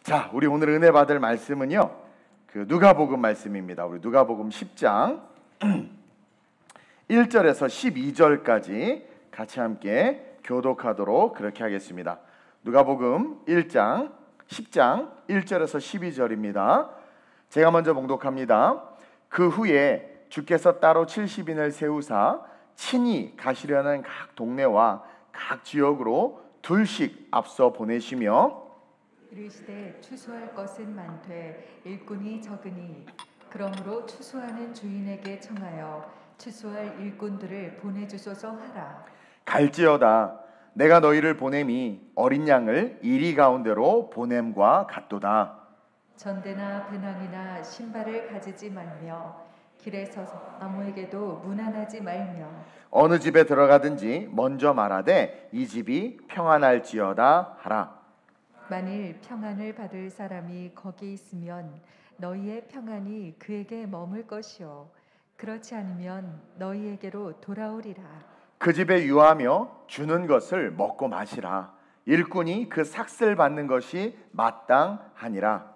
자, 우리 오늘 은혜 받을 말씀은요, 그 누가복음 말씀입니다. 우리 누가복음 10장 1절에서 12절까지 같이 함께 교독하도록 그렇게 하겠습니다. 누가복음 10장 1절에서 12절입니다. 제가 먼저 봉독합니다. 그 후에 주께서 따로 70인을 세우사 친히 가시려는 각 동네와 각 지역으로 둘씩 앞서 보내시며 이르시되 추수할 것은 많되 일꾼이 적으니 그러므로 추수하는 주인에게 청하여 추수할 일꾼들을 보내주소서 하라. 갈지어다 내가 너희를 보냄이 어린 양을 이리 가운데로 보냄과 같도다. 전대나 배낭이나 신발을 가지지 말며 길에 서서 아무에게도 문안하지 말며 어느 집에 들어가든지 먼저 말하되 이 집이 평안할지어다 하라. 만일 평안을 받을 사람이 거기 있으면 너희의 평안이 그에게 머물 것이요 그렇지 않으면 너희에게로 돌아오리라. 그 집에 유하며 주는 것을 먹고 마시라. 일꾼이 그 삭슬 받는 것이 마땅하니라.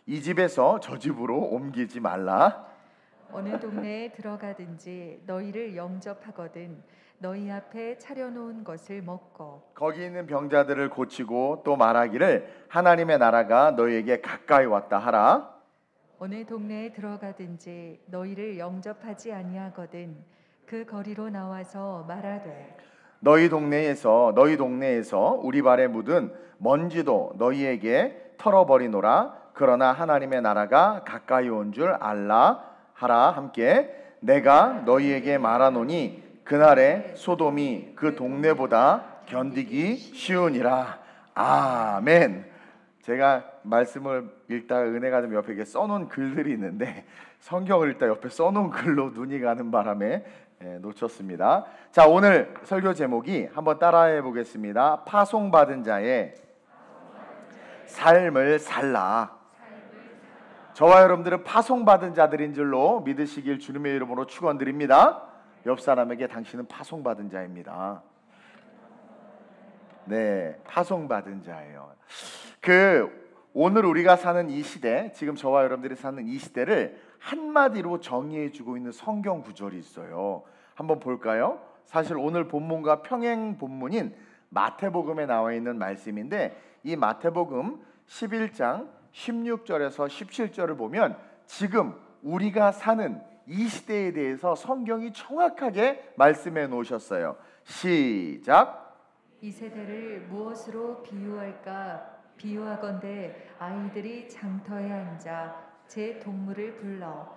이 집에서 저 집으로 옮기지 말라. 어느 동네에 들어가든지 너희를 영접하거든 너희 앞에 차려놓은 것을 먹고 거기 있는 병자들을 고치고 또 말하기를 하나님의 나라가 너희에게 가까이 왔다 하라. 어느 동네에 들어가든지 너희를 영접하지 아니하거든 그 거리로 나와서 말하되 너희 동네에서 우리 발에 묻은 먼지도 너희에게 털어버리노라. 그러나 하나님의 나라가 가까이 온 줄 알라 하라. 함께 내가 너희에게 말하노니 그날에 소돔이 그 동네보다 견디기 쉬우니라. 아멘. 제가 말씀을 읽다가 은혜가 되면 옆에 이렇게 써놓은 글들이 있는데 성경을 읽다 옆에 써놓은 글로 눈이 가는 바람에 놓쳤습니다. 자, 오늘 설교 제목이 한번 따라해 보겠습니다. 파송받은 자의 삶을 살라. 저와 여러분들은 파송받은 자들인 줄로 믿으시길 주님의 이름으로 축원드립니다. 옆 사람에게 당신은 파송받은 자입니다. 네, 파송받은 자예요. 오늘 우리가 사는 이 시대, 지금 저와 여러분들이 사는 이 시대를 한마디로 정의해주고 있는 성경 구절이 있어요. 한번 볼까요? 사실 오늘 본문과 평행 본문인 마태복음에 나와 있는 말씀인데 이 마태복음 11장 16절에서 17절을 보면 지금 우리가 사는 이 시대에 대해서 성경이 정확하게 말씀해 놓으셨어요. 시작. 이 세대를 무엇으로 비유하건대 아이들이 장터에 앉아 제 동물을 불러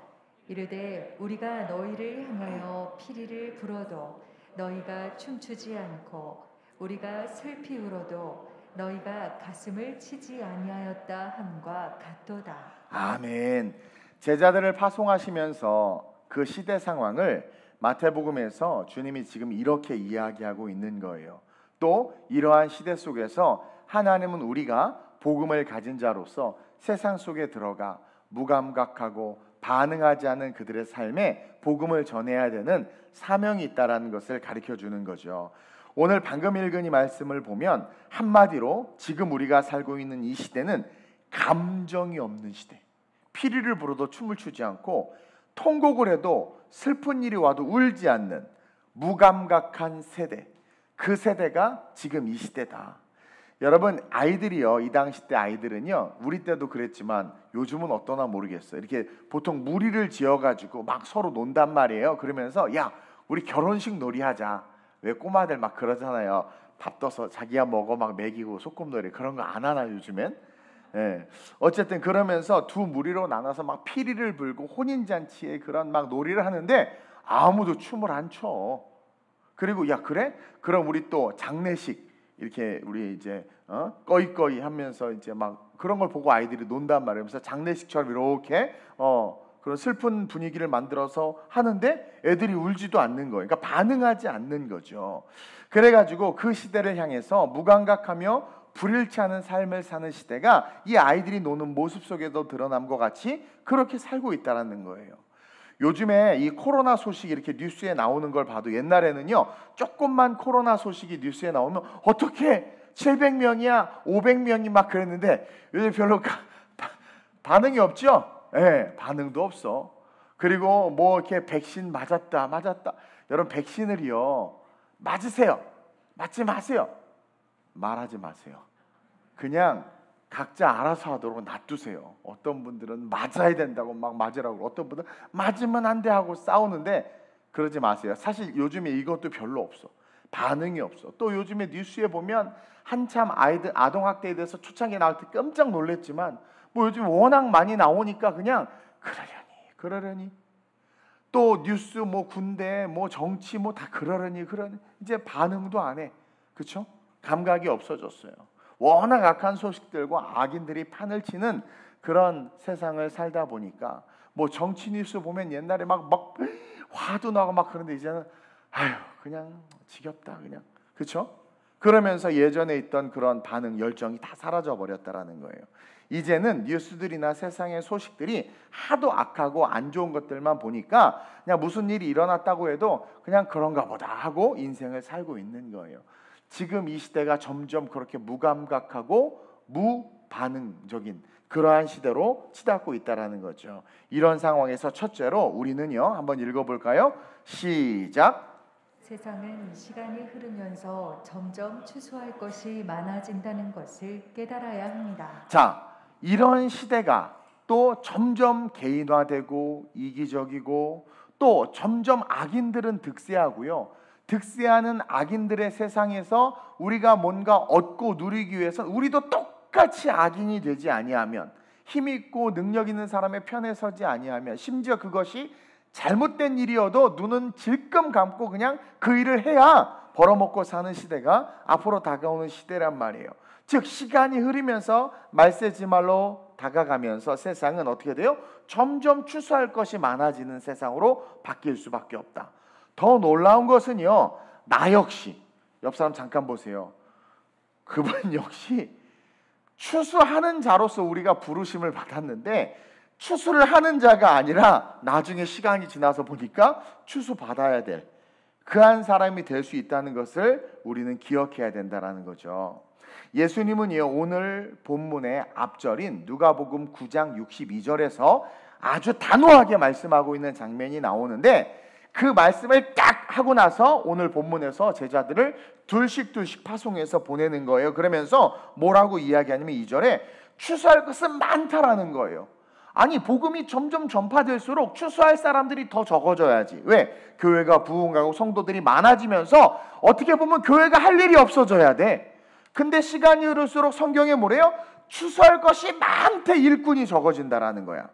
이르되 우리가 너희를 향하여 피리를 불어도 너희가 춤추지 않고 우리가 슬피 울어도 너희가 가슴을 치지 아니하였다 함과 같도다. 아멘. 제자들을 파송하시면서 그 시대 상황을 마태복음에서 주님이 지금 이렇게 이야기하고 있는 거예요. 또 이러한 시대 속에서 하나님은 우리가 복음을 가진 자로서 세상 속에 들어가 무감각하고 반응하지 않는 그들의 삶에 복음을 전해야 되는 사명이 있다는 것을 가르쳐 주는 거죠. 오늘 방금 읽은 이 말씀을 보면 한마디로 지금 우리가 살고 있는 이 시대는 감정이 없는 시대. 피리를 불어도 춤을 추지 않고 통곡을 해도 슬픈 일이 와도 울지 않는 무감각한 세대. 그 세대가 지금 이 시대다. 여러분, 아이들이요, 이 당시 때 아이들은요, 우리 때도 그랬지만 요즘은 어떠나 모르겠어요. 이렇게 보통 무리를 지어가지고 막 서로 논단 말이에요. 그러면서 야, 우리 결혼식 놀이 하자. 왜 꼬마들 막 그러잖아요. 밥 떠서 자기야 먹어 막 먹이고 소꿉놀이 그런 거 안 하나 요즘엔? 예. 어쨌든 그러면서 두 무리로 나눠서 막 피리를 불고 혼인잔치에 그런 막 놀이를 하는데 아무도 춤을 안 춰. 그리고 야 그래? 그럼 우리 또 장례식 이렇게 우리 이제 꺼이꺼이 하면서 이제 막 그런 걸 보고 아이들이 논단 말이에요. 그래서 장례식처럼 이렇게 그런 슬픈 분위기를 만들어서 하는데 애들이 울지도 않는 거예요. 그러니까 반응하지 않는 거죠. 그래가지고 그 시대를 향해서 무감각하며 불일치 않은 삶을 사는 시대가 이 아이들이 노는 모습 속에도 드러남과 같이 그렇게 살고 있다는 거예요. 요즘에 이 코로나 소식이 이렇게 뉴스에 나오는 걸 봐도 옛날에는요, 조금만 코로나 소식이 뉴스에 나오면 어떻게 700명이야 500명이 막 그랬는데 요즘 별로 반응이 없죠. 예, 반응도 없어. 그리고 뭐 이렇게 백신 맞았다. 여러분, 백신을요, 맞으세요, 맞지 마세요, 말하지 마세요. 그냥 각자 알아서 하도록 놔두세요. 어떤 분들은 맞아야 된다고 막 맞으라고, 어떤 분들은 맞으면 안 돼 하고 싸우는데 그러지 마세요. 사실 요즘에 이것도 별로 없어. 반응이 없어. 또 요즘에 뉴스에 보면 한참 아동학대에 대해서 초창기에 나올 때 깜짝 놀랐지만 뭐 요즘 워낙 많이 나오니까 그냥 그러려니 또 뉴스 뭐 군대 뭐 정치 뭐 다 그러려니 이제 반응도 안 해. 그렇죠? 감각이 없어졌어요. 워낙 악한 소식들과 악인들이 판을 치는 그런 세상을 살다 보니까 뭐 정치 뉴스 보면 옛날에 막 화도 나고 막 그런데 이제는 그냥 지겹다 그냥. 그렇죠? 그러면서 예전에 있던 그런 반응, 열정이 다 사라져 버렸다라는 거예요. 이제는 뉴스들이나 세상의 소식들이 하도 악하고 안 좋은 것들만 보니까 그냥 무슨 일이 일어났다고 해도 그냥 그런가 보다 하고 인생을 살고 있는 거예요. 지금 이 시대가 점점 그렇게 무감각하고 무반응적인 그러한 시대로 치닫고 있다라는 거죠. 이런 상황에서 첫째로 우리는요, 한번 읽어볼까요? 시작. 세상은 시간이 흐르면서 점점 추수할 것이 많아진다는 것을 깨달아야 합니다. 자, 이런 시대가 또 점점 개인화되고 이기적이고 또 점점 악인들은 득세하고요. 득세하는 악인들의 세상에서 우리가 뭔가 얻고 누리기 위해서 우리도 똑같이 악인이 되지 아니하면, 힘있고 능력 있는 사람의 편에 서지 아니하면, 심지어 그것이 잘못된 일이어도 눈은 질끔 감고 그냥 그 일을 해야 벌어먹고 사는 시대가 앞으로 다가오는 시대란 말이에요. 즉 시간이 흐르면서 말세지말로 다가가면서 세상은 어떻게 돼요? 점점 추수할 것이 많아지는 세상으로 바뀔 수밖에 없다. 더 놀라운 것은요, 나 역시 옆 사람 잠깐 보세요. 그분 역시 추수하는 자로서 우리가 부르심을 받았는데 추수를 하는 자가 아니라 나중에 시간이 지나서 보니까 추수 받아야 될 그한 사람이 될 수 있다는 것을 우리는 기억해야 된다는 거죠. 예수님은요, 오늘 본문의 앞절인 누가복음 9장 62절에서 아주 단호하게 말씀하고 있는 장면이 나오는데 그 말씀을 딱 하고 나서 오늘 본문에서 제자들을 둘씩 파송해서 보내는 거예요. 그러면서 뭐라고 이야기하냐면 2절에 추수할 것은 많다라는 거예요. 아니, 복음이 점점 전파될수록 추수할 사람들이 더 적어져야지. 왜? 교회가 부흥하고 성도들이 많아지면서 어떻게 보면 교회가 할 일이 없어져야 돼. 근데 시간이 흐를수록 성경에 뭐래요? 추수할 것이 많대 일꾼이 적어진다라는 거야.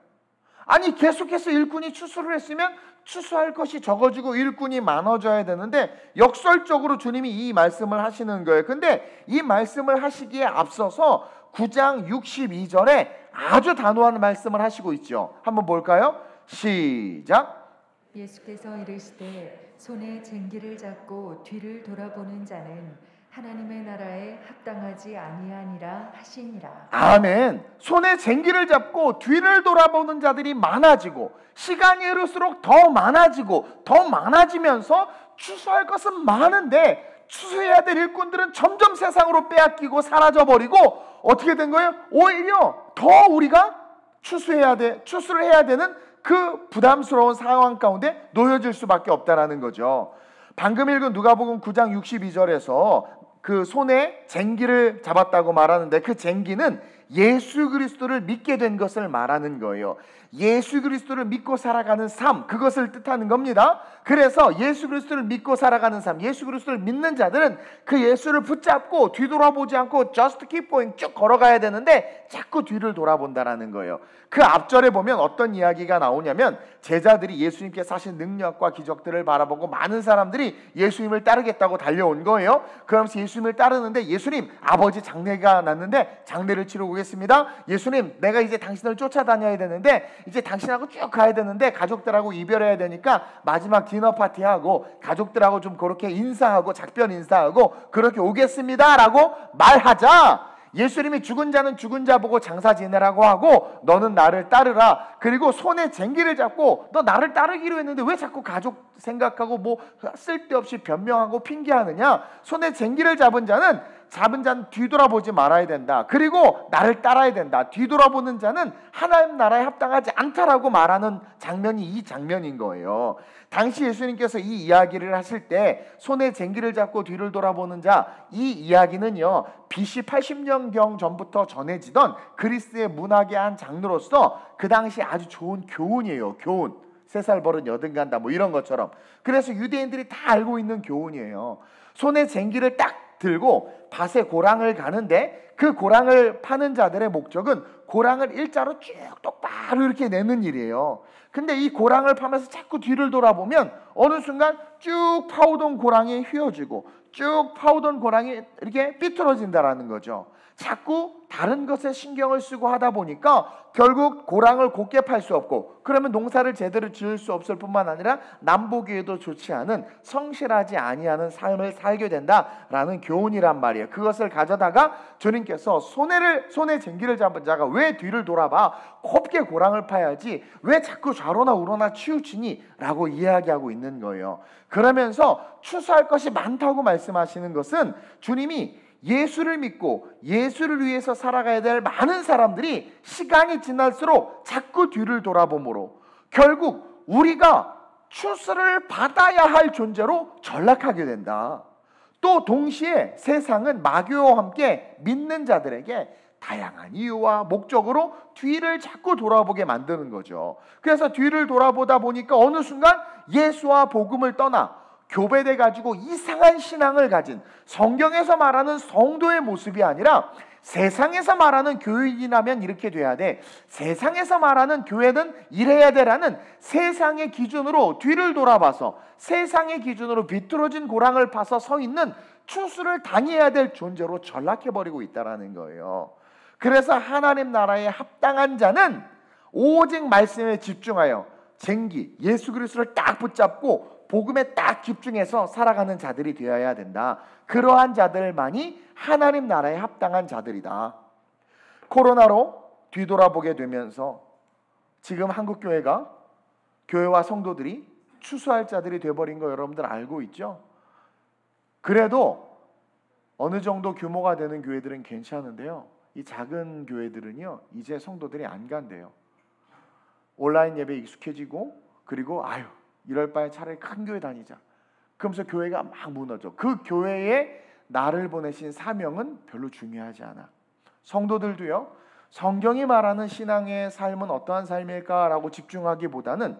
아니, 계속해서 일꾼이 추수를 했으면 추수할 것이 적어지고 일꾼이 많아져야 되는데 역설적으로 주님이 이 말씀을 하시는 거예요. 근데 이 말씀을 하시기에 앞서서 9장 62절에 아주 단호한 말씀을 하시고 있죠. 한번 볼까요? 시작. 예수께서 이르시되 손에 쟁기를 잡고 뒤를 돌아보는 자는 하나님의 나라에 합당하지 아니하니라 하시니라. 아멘. 손에 쟁기를 잡고 뒤를 돌아보는 자들이 많아지고 시간이 흐를수록 더 많아지고 더 많아지면서 추수할 것은 많은데 추수해야 될 일꾼들은 점점 세상으로 빼앗기고 사라져버리고 어떻게 된 거예요? 오히려 더 우리가 추수를 해야 되는 그 부담스러운 상황 가운데 놓여질 수밖에 없다라는 거죠. 방금 읽은 누가복음 9장 62절에서 그 손에 쟁기를 잡았다고 말하는데 그 쟁기는 예수 그리스도를 믿게 된 것을 말하는 거예요. 예수 그리스도를 믿고 살아가는 삶, 그것을 뜻하는 겁니다. 그래서 예수 그리스도를 믿고 살아가는 삶, 예수 그리스도를 믿는 자들은 그 예수를 붙잡고 뒤돌아보지 않고 just keep going 쭉 걸어가야 되는데 자꾸 뒤를 돌아본다라는 거예요. 그 앞절에 보면 어떤 이야기가 나오냐면 제자들이 예수님께서 하신 능력과 기적들을 바라보고 많은 사람들이 예수님을 따르겠다고 달려온 거예요. 그러면서 예수님을 따르는데 예수님, 아버지 장례가 났는데 장례를 치르고 오겠습니다. 예수님, 내가 이제 당신을 쫓아다녀야 되는데 이제 당신하고 쭉 가야 되는데 가족들하고 이별해야 되니까 마지막 디너 파티하고 가족들하고 좀 그렇게 인사하고 작별 인사하고 그렇게 오겠습니다 라고 말하자 예수님이 죽은 자는 죽은 자 보고 장사 지내라고 하고 너는 나를 따르라. 그리고 손에 쟁기를 잡고 너 나를 따르기로 했는데 왜 자꾸 가족 생각하고 뭐 쓸데없이 변명하고 핑계하느냐. 손에 쟁기를 잡은 자는 뒤돌아보지 말아야 된다. 그리고 나를 따라야 된다. 뒤돌아보는 자는 하나님 나라에 합당하지 않다라고 말하는 장면이 이 장면인 거예요. 당시 예수님께서 이 이야기를 하실 때 손에 쟁기를 잡고 뒤를 돌아보는 자, 이 이야기는요 BC 80년경 전부터 전해지던 그리스의 문학의 한 장르로서 그 당시 아주 좋은 교훈이에요. 교훈. 3살 버릇 여든 간다 뭐 이런 것처럼. 그래서 유대인들이 다 알고 있는 교훈이에요. 손에 쟁기를 딱 들고 밭에 고랑을 가는데 그 고랑을 파는 자들의 목적은 고랑을 일자로 쭉 똑바로 이렇게 내는 일이에요. 근데 이 고랑을 파면서 자꾸 뒤를 돌아보면 어느 순간 쭉 파오던 고랑이 휘어지고 쭉 파오던 고랑이 이렇게 삐뚤어진다라는 거죠. 자꾸 다른 것에 신경을 쓰고 하다 보니까 결국 고랑을 곱게 팔 수 없고 그러면 농사를 제대로 지을 수 없을 뿐만 아니라 남보기에도 좋지 않은 성실하지 아니하는 삶을 살게 된다라는 교훈이란 말이에요. 그것을 가져다가 주님께서 손에 쟁기를 잡은 자가 왜 뒤를 돌아봐? 곱게 고랑을 파야지 왜 자꾸 좌로나 우로나 치우치니? 라고 이야기하고 있는 거예요. 그러면서 추수할 것이 많다고 말씀하시는 것은 주님이 예수를 믿고 예수를 위해서 살아가야 될 많은 사람들이 시간이 지날수록 자꾸 뒤를 돌아보므로 결국 우리가 추수를 받아야 할 존재로 전락하게 된다. 또 동시에 세상은 마귀와 함께 믿는 자들에게 다양한 이유와 목적으로 뒤를 자꾸 돌아보게 만드는 거죠. 그래서 뒤를 돌아보다 보니까 어느 순간 예수와 복음을 떠나 교배돼 가지고 이상한 신앙을 가진 성경에서 말하는 성도의 모습이 아니라 세상에서 말하는 교인이라면 이렇게 돼야 돼, 세상에서 말하는 교회는 이래야 돼라는 세상의 기준으로 뒤를 돌아봐서 세상의 기준으로 비뚤어진 고랑을 파서 서 있는 추수를 당해야 될 존재로 전락해버리고 있다는 거예요. 그래서 하나님 나라에 합당한 자는 오직 말씀에 집중하여 쟁기 예수 그리스도를 딱 붙잡고 복음에 딱 집중해서 살아가는 자들이 되어야 된다. 그러한 자들만이 하나님 나라에 합당한 자들이다. 코로나로 뒤돌아보게 되면서 지금 한국교회가 교회와 성도들이 추수할 자들이 되어버린 거 여러분들 알고 있죠? 그래도 어느 정도 규모가 되는 교회들은 괜찮은데요, 이 작은 교회들은요 이제 성도들이 안 간대요. 온라인 예배에 익숙해지고 그리고 이럴 바에 차라리 큰 교회 다니자. 그러면서 교회가 막 무너져. 그 교회에 나를 보내신 사명은 별로 중요하지 않아. 성도들도요, 성경이 말하는 신앙의 삶은 어떠한 삶일까라고 집중하기보다는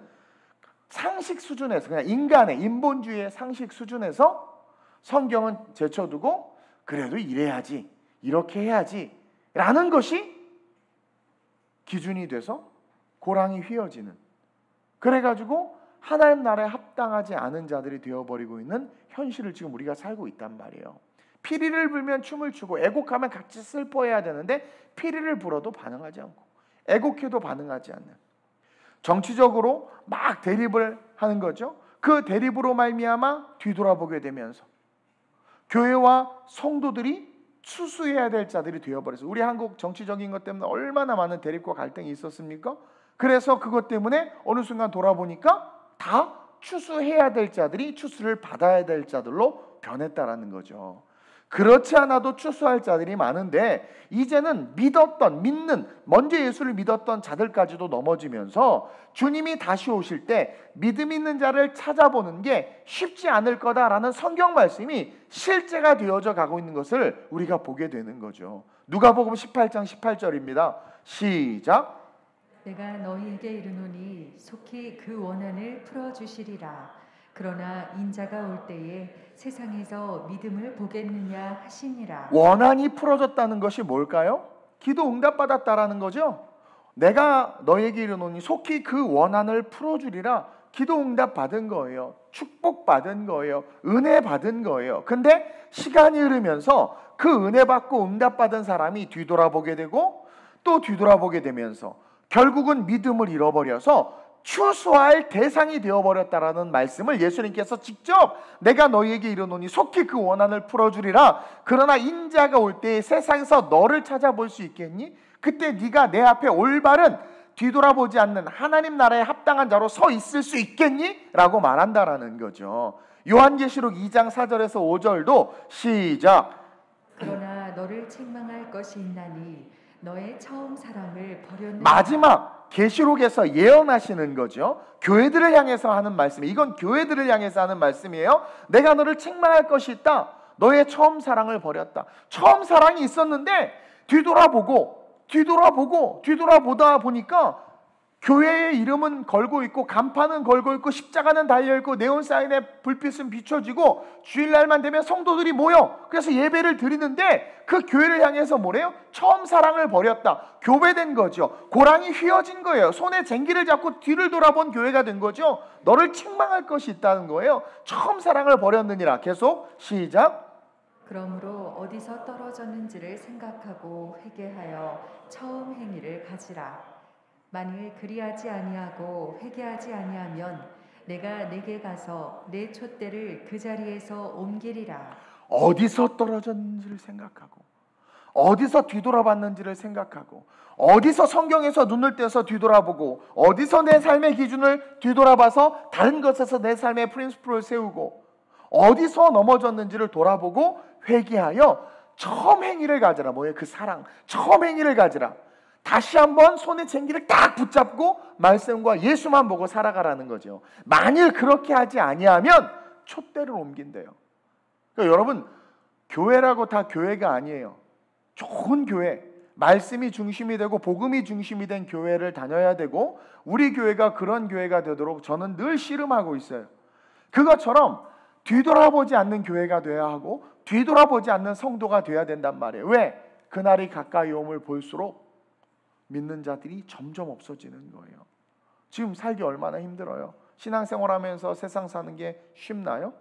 상식 수준에서, 그냥 인간의 인본주의의 상식 수준에서 성경은 제쳐두고 그래도 이래야지, 이렇게 해야지 라는 것이 기준이 돼서 고랑이 휘어지는, 그래가지고 하나님 나라에 합당하지 않은 자들이 되어버리고 있는 현실을 지금 우리가 살고 있단 말이에요. 피리를 불면 춤을 추고 애곡하면 같이 슬퍼해야 되는데 피리를 불어도 반응하지 않고 애곡해도 반응하지 않는, 정치적으로 막 대립을 하는 거죠. 그 대립으로 말미암아 뒤돌아보게 되면서 교회와 성도들이 추수해야 될 자들이 되어버려서 우리 한국 정치적인 것 때문에 얼마나 많은 대립과 갈등이 있었습니까? 그래서 그것 때문에 어느 순간 돌아보니까 다 추수해야 될 자들이 추수를 받아야 될 자들로 변했다라는 거죠. 그렇지 않아도 추수할 자들이 많은데 이제는 믿는 먼저 예수를 믿었던 자들까지도 넘어지면서 주님이 다시 오실 때 믿음 있는 자를 찾아보는 게 쉽지 않을 거다라는 성경 말씀이 실제가 되어져 가고 있는 것을 우리가 보게 되는 거죠. 누가복음 18장 18절입니다. 시작. 내가 너희에게 이르노니 속히 그 원한을 풀어주시리라. 그러나 인자가 올 때에 세상에서 믿음을 보겠느냐 하시니라. 원한이 풀어졌다는 것이 뭘까요? 기도 응답받았다라는 거죠. 내가 너에게 이르노니 속히 그 원한을 풀어주리라. 기도 응답 받은 거예요. 축복 받은 거예요. 은혜 받은 거예요. 근데 시간이 흐르면서 그 은혜 받고 응답 받은 사람이 뒤돌아보게 되고 또 뒤돌아보게 되면서 결국은 믿음을 잃어버려서 추수할 대상이 되어버렸다라는 말씀을 예수님께서 직접 내가 너희에게 이르노니 속히 그 원한을 풀어주리라. 그러나 인자가 올 때 세상에서 너를 찾아볼 수 있겠니? 그때 네가 내 앞에 올바른 뒤돌아보지 않는 하나님 나라에 합당한 자로 서 있을 수 있겠니? 라고 말한다라는 거죠. 요한계시록 2장 4절에서 5절도 시작. 그러나 너를 책망할 것이 있나니 너의 처음 사랑을 버렸느니라. 마지막 계시록에서 예언하시는 거죠. 교회들을 향해서 하는 말씀이에요. 이건 교회들을 향해서 하는 말씀이에요. 내가 너를 책망할 것이 있다. 너의 처음 사랑을 버렸다. 처음 사랑이 있었는데 뒤돌아보다 보니까 교회의 이름은 걸고 있고 간판은 걸고 있고 십자가는 달려있고 네온사인에 불빛은 비춰지고 주일날만 되면 성도들이 모여 그래서 예배를 드리는데 그 교회를 향해서 뭐래요? 처음 사랑을 버렸다. 교배된 거죠. 고랑이 휘어진 거예요. 손에 쟁기를 잡고 뒤를 돌아본 교회가 된 거죠. 너를 책망할 것이 있다는 거예요. 처음 사랑을 버렸느니라. 계속 시작. 그러므로 어디서 떨어졌는지를 생각하고 회개하여 처음 행위를 가지라. 만일 그리하지 아니하고 회개하지 아니하면 내가 내게 가서 내 촛대를 그 자리에서 옮기리라. 어디서 떨어졌는지를 생각하고 어디서 뒤돌아봤는지를 생각하고 어디서 성경에서 눈을 떼서 뒤돌아보고 어디서 내 삶의 기준을 뒤돌아봐서 다른 것에서 내 삶의 프린시플을 세우고 어디서 넘어졌는지를 돌아보고 회개하여 처음 행위를 가지라. 뭐예요? 그 사랑 처음 행위를 가지라. 다시 한번 손에 쟁기를 딱 붙잡고 말씀과 예수만 보고 살아가라는 거죠. 만일 그렇게 하지 아니하면 촛대를 옮긴대요. 그러니까 여러분 교회라고 다 교회가 아니에요. 좋은 교회, 말씀이 중심이 되고 복음이 중심이 된 교회를 다녀야 되고 우리 교회가 그런 교회가 되도록 저는 늘 씨름하고 있어요. 그것처럼 뒤돌아보지 않는 교회가 돼야 하고 뒤돌아보지 않는 성도가 돼야 된단 말이에요. 왜? 그날이 가까이 옴을 볼수록 믿는 자들이 점점 없어지는 거예요. 지금 살기 얼마나 힘들어요. 신앙생활하면서 세상 사는 게 쉽나요?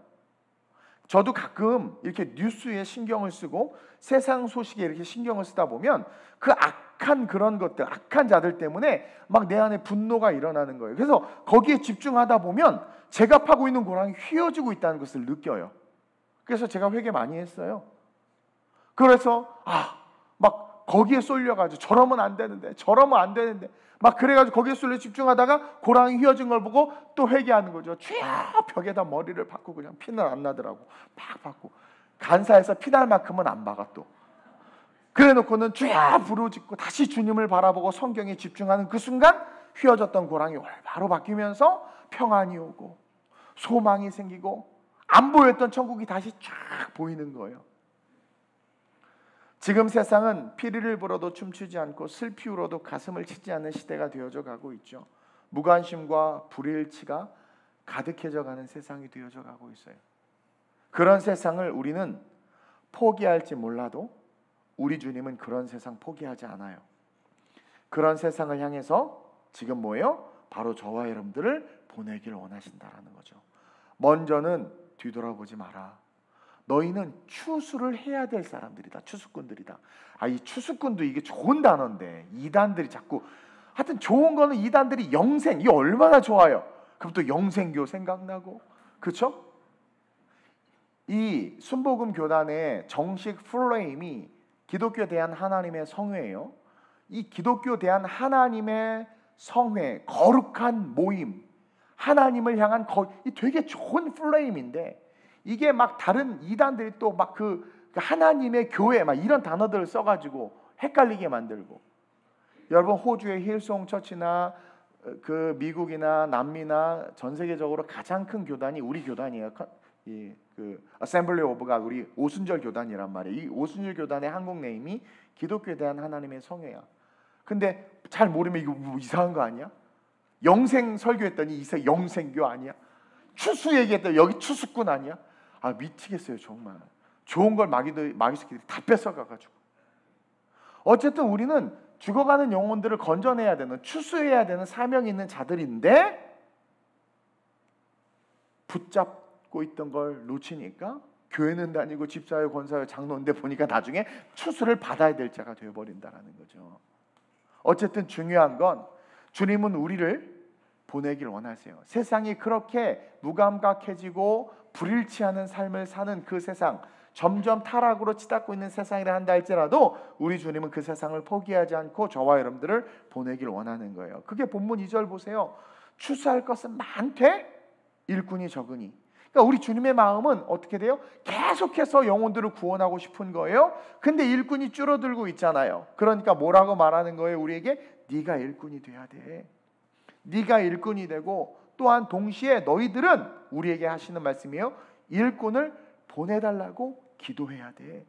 저도 가끔 이렇게 뉴스에 신경을 쓰고 세상 소식에 이렇게 신경을 쓰다 보면 그 악한 그런 것들, 악한 자들 때문에 막 내 안에 분노가 일어나는 거예요. 그래서 거기에 집중하다 보면 제가 파고 있는 고랑이 휘어지고 있다는 것을 느껴요. 그래서 제가 회개 많이 했어요. 그래서 막 거기에 쏠려가지고 저러면 안 되는데 막 그래가지고 거기에 쏠려 집중하다가 고랑이 휘어진 걸 보고 또 회개하는 거죠. 주야 벽에다 머리를 박고 그냥 피는 안 나더라고. 막 박고 간사해서 피날 만큼은 안 박아 또. 그래놓고는 주야 부르짖고 다시 주님을 바라보고 성경에 집중하는 그 순간 휘어졌던 고랑이 바로 바뀌면서 평안이 오고 소망이 생기고 안 보였던 천국이 다시 쫙 보이는 거예요. 지금 세상은 피리를 불어도 춤추지 않고 슬피 울어도 가슴을 치지 않는 시대가 되어져 가고 있죠. 무관심과 불일치가 가득해져 가는 세상이 되어져 가고 있어요. 그런 세상을 우리는 포기할지 몰라도 우리 주님은 그런 세상 포기하지 않아요. 그런 세상을 향해서 지금 뭐예요? 바로 저와 여러분들을 보내기를 원하신다라는 거죠. 먼저는 뒤돌아보지 마라. 너희는 추수를 해야 될 사람들이다. 추수꾼들이다. 이 추수꾼도 이게 좋은 단어인데 이단들이 자꾸 하여튼 좋은 거는 이단들이 영생 이게 얼마나 좋아요. 그럼 또 영생교 생각나고 그렇죠? 이 순복음 교단의 정식 플레임이 기독교에 대한 하나님의 성회예요. 이 기독교에 대한 하나님의 성회, 거룩한 모임, 하나님을 향한 이 되게 좋은 플레임인데 이게 막 다른 이단들이 또 막 그 하나님의 교회 막 이런 단어들을 써가지고 헷갈리게 만들고 여러분 호주의 힐송 처치나 그 미국이나 남미나 전 세계적으로 가장 큰 교단이 우리 교단이에요. 그 어셈블리 오브 갓 우리 오순절 교단이란 말이에요. 이 오순절 교단의 한국 네임이 기독교에 대한 하나님의 성회야. 근데 잘 모르면 이거 뭐 이상한 거 아니야? 영생 설교했더니 이세 영생교 아니야? 추수 얘기했더니 여기 추수꾼 아니야? 미치겠어요 정말. 좋은 걸 마귀새끼들이 다 뺏어가가지고. 어쨌든 우리는 죽어가는 영혼들을 건져내야 되는 추수해야 되는 사명이 있는 자들인데 붙잡고 있던 걸 놓치니까 교회는 다니고 집사요 권사요 장로인데 보니까 나중에 추수를 받아야 될 자가 되어버린다는 거죠. 어쨌든 중요한 건 주님은 우리를 보내길 원하세요. 세상이 그렇게 무감각해지고 불일치하는 삶을 사는 그 세상, 점점 타락으로 치닫고 있는 세상이라 한다 할지라도 우리 주님은 그 세상을 포기하지 않고 저와 여러분들을 보내길 원하는 거예요. 그게 본문 2절 보세요. 추수할 것은 많되 일꾼이 적으니. 그러니까 우리 주님의 마음은 어떻게 돼요? 계속해서 영혼들을 구원하고 싶은 거예요. 근데 일꾼이 줄어들고 있잖아요. 그러니까 뭐라고 말하는 거예요? 우리에게 네가 일꾼이 돼야 돼. 네가 일꾼이 되고 또한 동시에 너희들은 우리에게 하시는 말씀이에요. 일꾼을 보내달라고 기도해야 돼.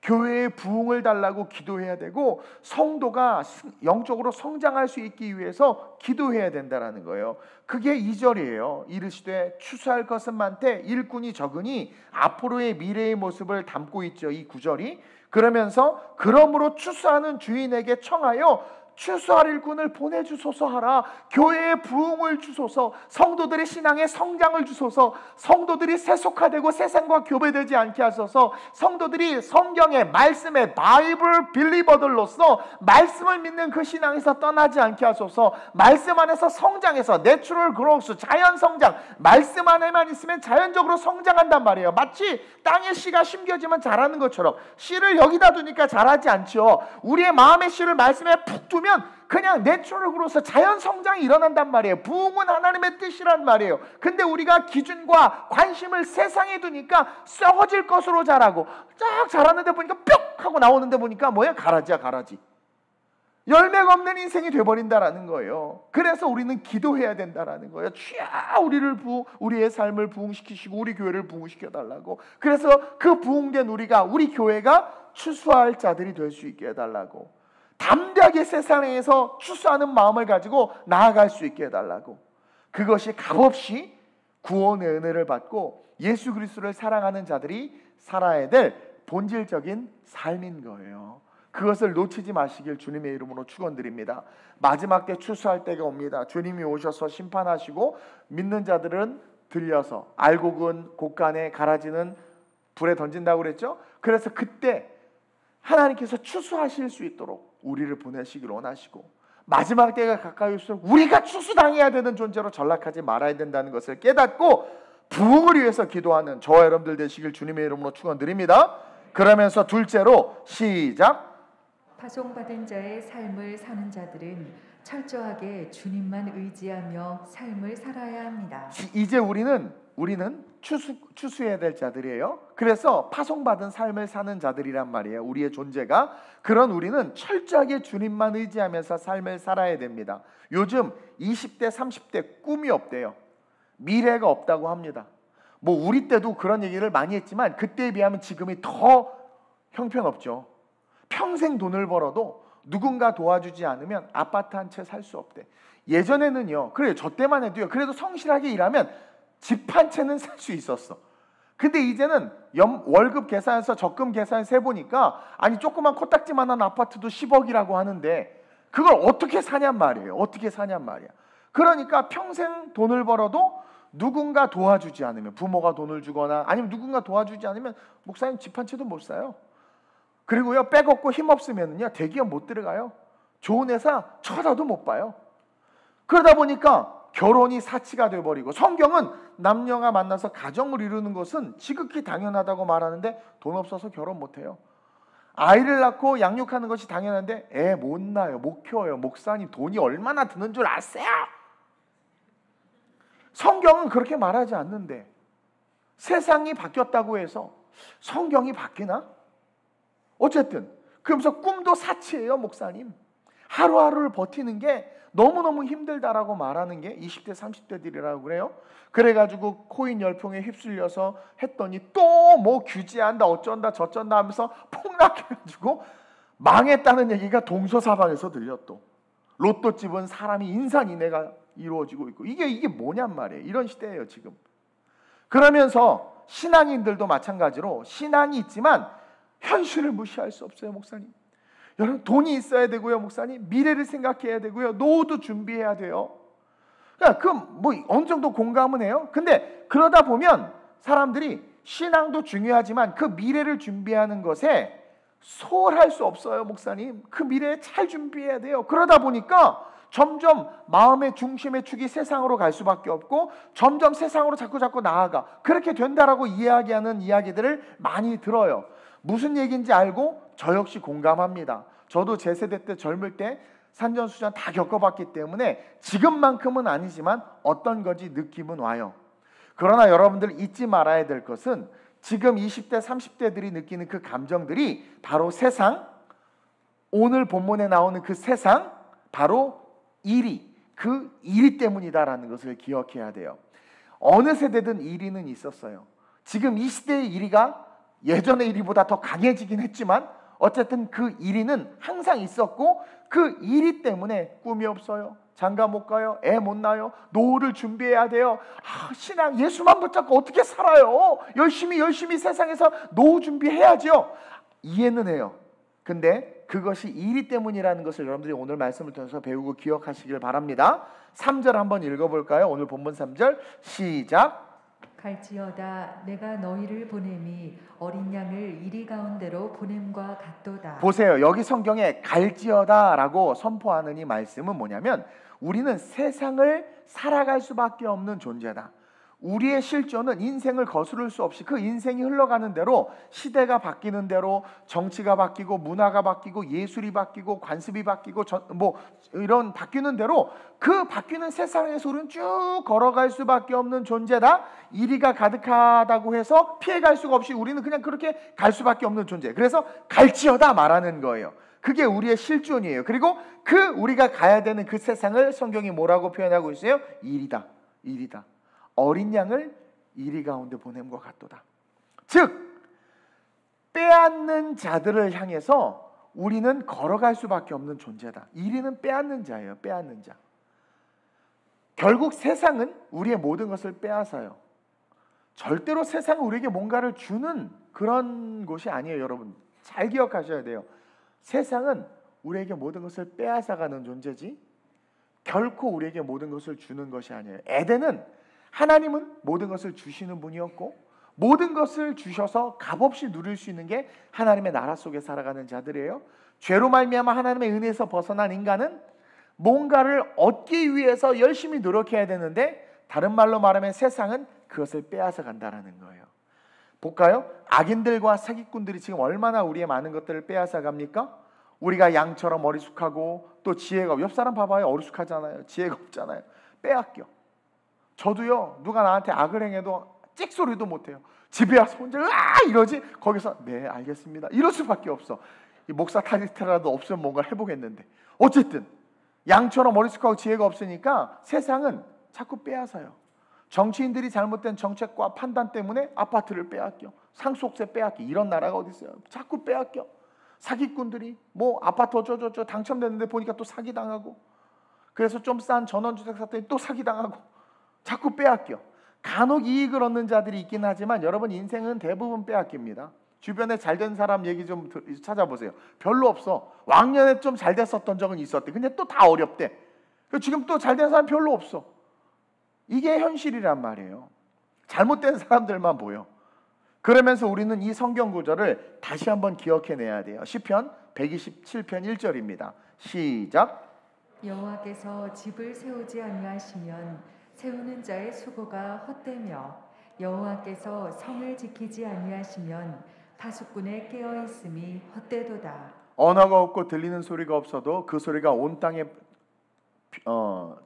교회에 부흥을 달라고 기도해야 되고 성도가 영적으로 성장할 수 있기 위해서 기도해야 된다라는 거예요. 그게 2절이에요. 이르시되 추수할 것은 많되 일꾼이 적으니 앞으로의 미래의 모습을 담고 있죠. 이 9절이. 그러면서 그러므로 추수하는 주인에게 청하여 추수할 일꾼을 보내주소서 하라. 교회의 부흥을 주소서. 성도들의 신앙의 성장을 주소서. 성도들이 세속화되고 세상과 교배되지 않게 하소서. 성도들이 성경의 말씀의 바이블 빌리버들로서 말씀을 믿는 그 신앙에서 떠나지 않게 하소서. 말씀 안에서 성장해서 내추럴 그로스, 자연 성장. 말씀 안에만 있으면 자연적으로 성장한단 말이에요. 마치 땅에 씨가 심겨지면 자라는 것처럼 씨를 여기다 두니까 자라지 않죠. 우리의 마음의 씨를 말씀에 푹 두면 그냥 내추럴로서 자연 성장이 일어난단 말이에요. 부흥은 하나님의 뜻이란 말이에요. 근데 우리가 기준과 관심을 세상에 두니까 썩어질 것으로 자라고 쫙 자랐는데 보니까 뿅 하고 나오는데 보니까 뭐야? 가라지야, 가라지. 열매가 없는 인생이 돼버린다라는 거예요. 그래서 우리는 기도해야 된다라는 거예요. 주야, 우리의 삶을 부흥시키시고 우리 교회를 부흥시켜달라고. 그래서 그 부흥된 우리 교회가 추수할 자들이 될 수 있게 해달라고. 담대하게 세상에서 추수하는 마음을 가지고 나아갈 수 있게 해달라고. 그것이 값없이 구원의 은혜를 받고 예수 그리스도를 사랑하는 자들이 살아야 될 본질적인 삶인 거예요. 그것을 놓치지 마시길 주님의 이름으로 축원드립니다. 마지막 때 추수할 때가 옵니다. 주님이 오셔서 심판하시고 믿는 자들은 들려서 알곡은 곳간에 가라지는 불에 던진다고 그랬죠. 그래서 그때 하나님께서 추수하실 수 있도록 우리를 보내시길 원하시고 마지막 때가 가까이 올수록 우리가 추수당해야 되는 존재로 전락하지 말아야 된다는 것을 깨닫고 부흥을 위해서 기도하는 저와 여러분들 되시길 주님의 이름으로 축원드립니다. 그러면서 둘째로 시작. 파송받은 자의 삶을 사는 자들은 철저하게 주님만 의지하며 삶을 살아야 합니다. 이제 우리는 추수해야 될 자들이에요. 그래서 파송받은 삶을 사는 자들이란 말이에요. 우리의 존재가. 그런 우리는 철저하게 주님만 의지하면서 삶을 살아야 됩니다. 요즘 20대 30대 꿈이 없대요. 미래가 없다고 합니다. 뭐 우리 때도 그런 얘기를 많이 했지만 그때에 비하면 지금이 더 형편없죠. 평생 돈을 벌어도 누군가 도와주지 않으면 아파트 한 채 살 수 없대. 예전에는요, 그래요, 저 때만 해도요, 그래도 성실하게 일하면 집 한 채는 살 수 있었어. 근데 이제는 월급 계산해서 적금 계산해서 해보니까 아니 조그만 코딱지만한 아파트도 10억이라고 하는데 그걸 어떻게 사냔 말이에요. 어떻게 사냔 말이야. 그러니까 평생 돈을 벌어도 누군가 도와주지 않으면, 부모가 돈을 주거나 아니면 누군가 도와주지 않으면 목사님 집 한 채도 못 사요. 그리고요, 빼먹고 힘없으면요 대기업 못 들어가요. 좋은 회사 쳐다도 못 봐요. 그러다 보니까 결혼이 사치가 돼버리고, 성경은 남녀가 만나서 가정을 이루는 것은 지극히 당연하다고 말하는데 돈 없어서 결혼 못해요. 아이를 낳고 양육하는 것이 당연한데 애 못 낳아요. 못 키워요. 목사님 돈이 얼마나 드는 줄 아세요? 성경은 그렇게 말하지 않는데 세상이 바뀌었다고 해서 성경이 바뀌나? 어쨌든 그러면서 꿈도 사치예요. 목사님, 하루하루를 버티는 게 너무너무 힘들다라고 말하는 게 20대 30대들이라고 그래요. 그래가지고 코인 열풍에 휩쓸려서 했더니 또 뭐 규제한다 어쩐다 저쩐다 하면서 폭락해가지고 망했다는 얘기가 동서사방에서 들려. 또 로또집은 사람이 인산인해가 이루어지고 있고, 이게 뭐냔 말이에요. 이런 시대예요 지금. 그러면서 신앙인들도 마찬가지로 신앙이 있지만 현실을 무시할 수 없어요. 목사님, 여러분 돈이 있어야 되고요. 목사님, 미래를 생각해야 되고요. 노후도 준비해야 돼요. 그러니까 뭐 어느 정도 공감은 해요. 근데 그러다 보면 사람들이 신앙도 중요하지만 그 미래를 준비하는 것에 소홀할 수 없어요. 목사님, 그 미래에 잘 준비해야 돼요. 그러다 보니까 점점 마음의 중심의 축이 세상으로 갈 수밖에 없고 점점 세상으로 자꾸 나아가. 그렇게 된다라고 이야기하는 이야기들을 많이 들어요. 무슨 얘기인지 알고 저 역시 공감합니다. 저도 제 세대 때 젊을 때 산전수전 다 겪어봤기 때문에 지금만큼은 아니지만 어떤 건지 느낌은 와요. 그러나 여러분들 잊지 말아야 될 것은 지금 20대 30대들이 느끼는 그 감정들이 바로 세상, 오늘 본문에 나오는 그 세상, 바로 그 이리 때문이다라는 것을 기억해야 돼요. 어느 세대든 이리는 있었어요. 지금 이 시대의 이리가 예전의 이리보다 더 강해지긴 했지만 어쨌든 그 이리는 항상 있었고 그 이리 때문에 꿈이 없어요. 장가 못 가요. 애 못 낳아요. 노후를 준비해야 돼요. 신앙 예수만 붙잡고 어떻게 살아요? 열심히 세상에서 노후 준비해야죠. 이해는 해요. 근데 그것이 이리 때문이라는 것을 여러분들이 오늘 말씀을 통해서 배우고 기억하시길 바랍니다. 3절 한번 읽어볼까요? 오늘 본문 3절 시작. 갈지어다 내가 너희를 보냄이 어린 양을 이리 가운데로 보냄과 같도다. 보세요. 여기 성경에 갈지어다라고 선포하는 이 말씀은 뭐냐면 우리는 세상을 살아갈 수밖에 없는 존재다. 우리의 실존은 인생을 거스를 수 없이 그 인생이 흘러가는 대로 시대가 바뀌는 대로 정치가 바뀌고 문화가 바뀌고 예술이 바뀌고 관습이 바뀌고 이런 바뀌는 대로 그 바뀌는 세상에서 우리는 쭉 걸어갈 수밖에 없는 존재다. 이리가 가득하다고 해서 피해갈 수가 없이 우리는 그냥 그렇게 갈 수밖에 없는 존재. 그래서 갈지어다 말하는 거예요. 그게 우리의 실존이에요. 그리고 그 우리가 가야 되는 그 세상을 성경이 뭐라고 표현하고 있어요? 이리다. 어린 양을 이리 가운데 보냄과 같도다. 즉 빼앗는 자들을 향해서 우리는 걸어갈 수밖에 없는 존재다. 이리는 빼앗는 자예요. 빼앗는 자. 결국 세상은 우리의 모든 것을 빼앗아요. 절대로 세상은 우리에게 뭔가를 주는 그런 곳이 아니에요. 여러분 잘 기억하셔야 돼요. 세상은 우리에게 모든 것을 빼앗아가는 존재지 결코 우리에게 모든 것을 주는 것이 아니에요. 에덴은 하나님은 모든 것을 주시는 분이었고 모든 것을 주셔서 값없이 누릴 수 있는 게 하나님의 나라 속에 살아가는 자들이에요. 죄로 말미암아 하나님의 은혜에서 벗어난 인간은 뭔가를 얻기 위해서 열심히 노력해야 되는데 다른 말로 말하면 세상은 그것을 빼앗아 간다라는 거예요. 볼까요? 악인들과 사기꾼들이 지금 얼마나 우리의 많은 것들을 빼앗아 갑니까? 우리가 양처럼 어리숙하고 또 지혜가 옆 사람 봐봐요. 어리숙하잖아요. 지혜가 없잖아요. 빼앗겨. 저도요. 누가 나한테 악을 행해도 찍소리도 못해요. 집에 와서 혼자 이러지. 거기서 네 알겠습니다. 이럴 수밖에 없어. 이 목사 타이틀이라도 없으면 뭔가 해보겠는데 어쨌든 양처럼 어리숙하고 지혜가 없으니까 세상은 자꾸 빼앗아요. 정치인들이 잘못된 정책과 판단 때문에 아파트를 빼앗겨. 상속세 빼앗기. 이런 나라가 어디 있어요. 자꾸 빼앗겨. 사기꾼들이 아파트 어쩌저쩌 당첨됐는데 보니까 또 사기당하고 그래서 좀 싼 전원주택 샀더니 또 사기당하고 자꾸 빼앗겨. 간혹 이익을 얻는 자들이 있긴 하지만 여러분 인생은 대부분 빼앗깁니다. 주변에 잘된 사람 얘기 좀 찾아보세요. 별로 없어. 왕년에 좀 잘 됐었던 적은 있었대. 근데 또 다 어렵대. 지금 또 잘된 사람 별로 없어. 이게 현실이란 말이에요. 잘못된 사람들만 보여. 그러면서 우리는 이 성경 구절을 다시 한번 기억해내야 돼요. 시편 127편 1절입니다. 시작. 여호와께서 집을 세우지 아니하시면 세우는 자의 수고가 헛되며 여호와께서 성을 지키지 아니하시면 파수꾼의 깨어 있음이 헛되도다. 언어가 없고 들리는 소리가 없어도 그 소리가 온 땅에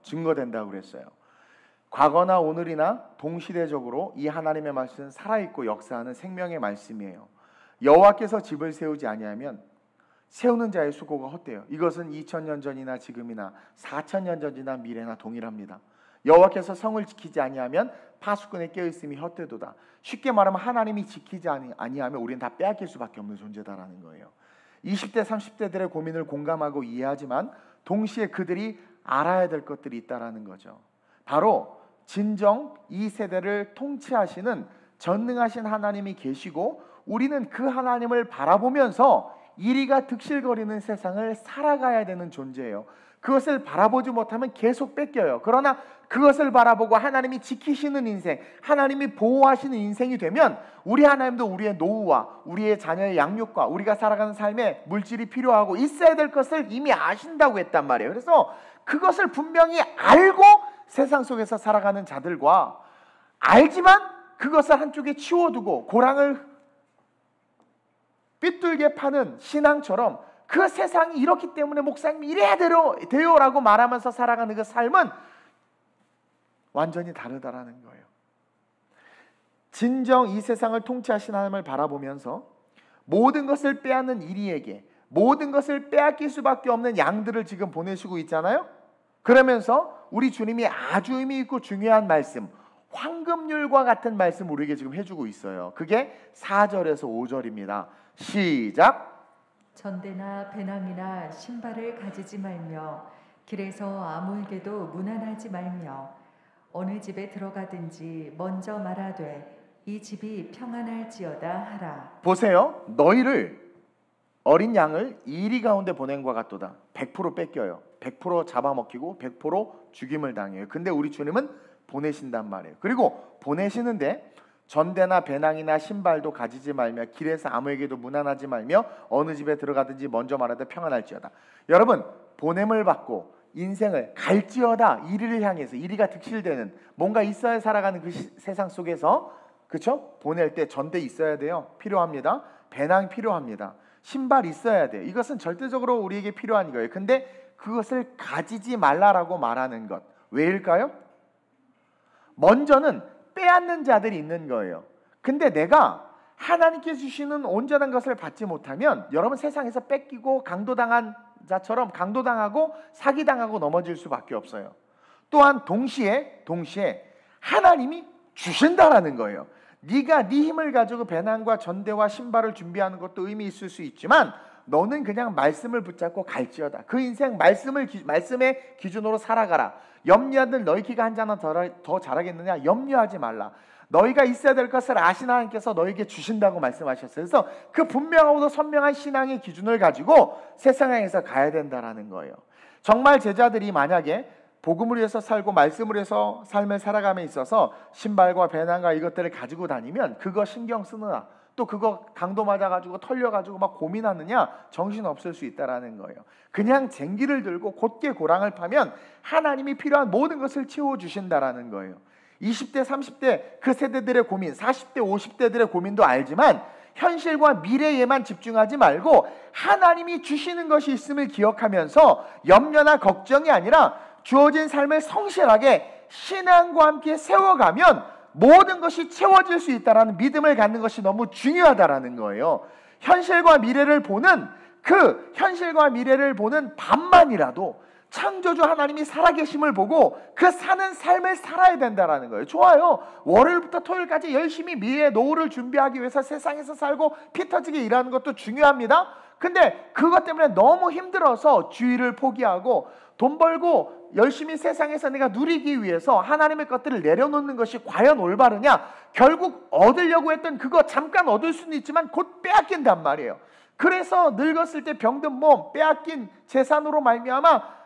증거된다고 그랬어요. 과거나 오늘이나 동시대적으로 이 하나님의 말씀은 살아있고 역사하는 생명의 말씀이에요. 여호와께서 집을 세우지 아니하면 세우는 자의 수고가 헛돼요. 이것은 2000년 전이나 지금이나 4000년 전이나 미래나 동일합니다. 여호와께서 성을 지키지 아니하면 파수꾼의 깨어있음이 헛되도다. 쉽게 말하면 하나님이 지키지 아니하면 우리는 다 빼앗길 수밖에 없는 존재다라는 거예요. 20대 30대들의 고민을 공감하고 이해하지만 동시에 그들이 알아야 될 것들이 있다라는 거죠. 바로 진정 이 세대를 통치하시는 전능하신 하나님이 계시고 우리는 그 하나님을 바라보면서 이리가 득실거리는 세상을 살아가야 되는 존재예요. 그것을 바라보지 못하면 계속 뺏겨요. 그러나 그것을 바라보고 하나님이 지키시는 인생, 하나님이 보호하시는 인생이 되면 우리 하나님도 우리의 노후와 우리의 자녀의 양육과 우리가 살아가는 삶에 물질이 필요하고 있어야 될 것을 이미 아신다고 했단 말이에요. 그래서 그것을 분명히 알고 세상 속에서 살아가는 자들과 알지만 그것을 한쪽에 치워두고 고랑을 삐뚤게 파는 신앙처럼 그 세상이 이렇기 때문에 목사님이 이래야 돼요라고 말하면서 살아가는 그 삶은 완전히 다르다라는 거예요. 진정 이 세상을 통치하신 하나님을 바라보면서 모든 것을 빼앗는 이리에게 모든 것을 빼앗길 수밖에 없는 양들을 지금 보내시고 있잖아요. 그러면서 우리 주님이 아주 의미 있고 중요한 말씀, 황금률과 같은 말씀 우리에게 지금 해주고 있어요. 그게 4절에서 5절입니다. 시작. 전대나 배낭이나 신발을 가지지 말며 길에서 아무에게도 무난하지 말며 어느 집에 들어가든지 먼저 말하되 이 집이 평안할지어다 하라. 보세요. 너희를 어린 양을 이리 가운데 보낸 것 같도다. 100% 뺏겨요. 100% 잡아먹히고 100% 죽임을 당해요. 근데 우리 주님은 보내신단 말이에요. 그리고 보내시는데 전대나 배낭이나 신발도 가지지 말며 길에서 아무에게도 무난하지 말며 어느 집에 들어가든지 먼저 말하되 평안할지어다. 여러분, 보냄을 받고 인생을 갈지어다, 이리를 향해서 이리가 득실되는 뭔가 있어야 살아가는 그 세상 속에서, 그렇죠? 보낼 때 전대 있어야 돼요. 필요합니다. 배낭 필요합니다. 신발 있어야 돼요. 이것은 절대적으로 우리에게 필요한 거예요. 근데 그것을 가지지 말라라고 말하는 것, 왜일까요? 먼저는 빼앗는 자들이 있는 거예요. 근데 내가 하나님께 주시는 온전한 것을 받지 못하면 여러분 세상에서 뺏기고 강도당한 자처럼 강도당하고 사기당하고 넘어질 수밖에 없어요. 또한 동시에 하나님이 주신다라는 거예요. 네가 네 힘을 가지고 배낭과 전대와 신발을 준비하는 것도 의미 있을 수 있지만 너는 그냥 말씀을 붙잡고 갈지어다. 그 인생 말씀의 기준으로 살아가라. 염려하들 너희 키가 한 자나 더 자라겠느냐? 염려하지 말라. 너희가 있어야 될 것을 아신 하나님께서 너희에게 주신다고 말씀하셨어요. 그래서 그 분명하고도 선명한 신앙의 기준을 가지고 세상에서 가야 된다라는 거예요. 정말 제자들이 만약에 복음을 위해서 살고 말씀을 위해서 삶을 살아감에 있어서 신발과 배낭과 이것들을 가지고 다니면 그거 신경 쓰느냐, 또 그거 강도 맞아가지고 털려가지고 막 고민하느냐, 정신없을 수 있다라는 거예요. 그냥 쟁기를 들고 곧게 고랑을 파면 하나님이 필요한 모든 것을 채워주신다라는 거예요. 20대 30대 그 세대들의 고민, 40대 50대들의 고민도 알지만 현실과 미래에만 집중하지 말고 하나님이 주시는 것이 있음을 기억하면서 염려나 걱정이 아니라 주어진 삶을 성실하게 신앙과 함께 세워가면 모든 것이 채워질 수 있다는 믿음을 갖는 것이 너무 중요하다라는 거예요. 현실과 미래를 보는 밤만이라도 창조주 하나님이 살아계심을 보고 그 사는 삶을 살아야 된다라는 거예요. 좋아요. 월요일부터 토요일까지 열심히 미래의 노후를 준비하기 위해서 세상에서 살고 피 터지게 일하는 것도 중요합니다. 근데 그것 때문에 너무 힘들어서 주의를 포기하고 돈 벌고 열심히 세상에서 내가 누리기 위해서 하나님의 것들을 내려놓는 것이 과연 올바르냐? 결국 얻으려고 했던 그거 잠깐 얻을 수는 있지만 곧 빼앗긴단 말이에요. 그래서 늙었을 때 병든 몸, 빼앗긴 재산으로 말미암아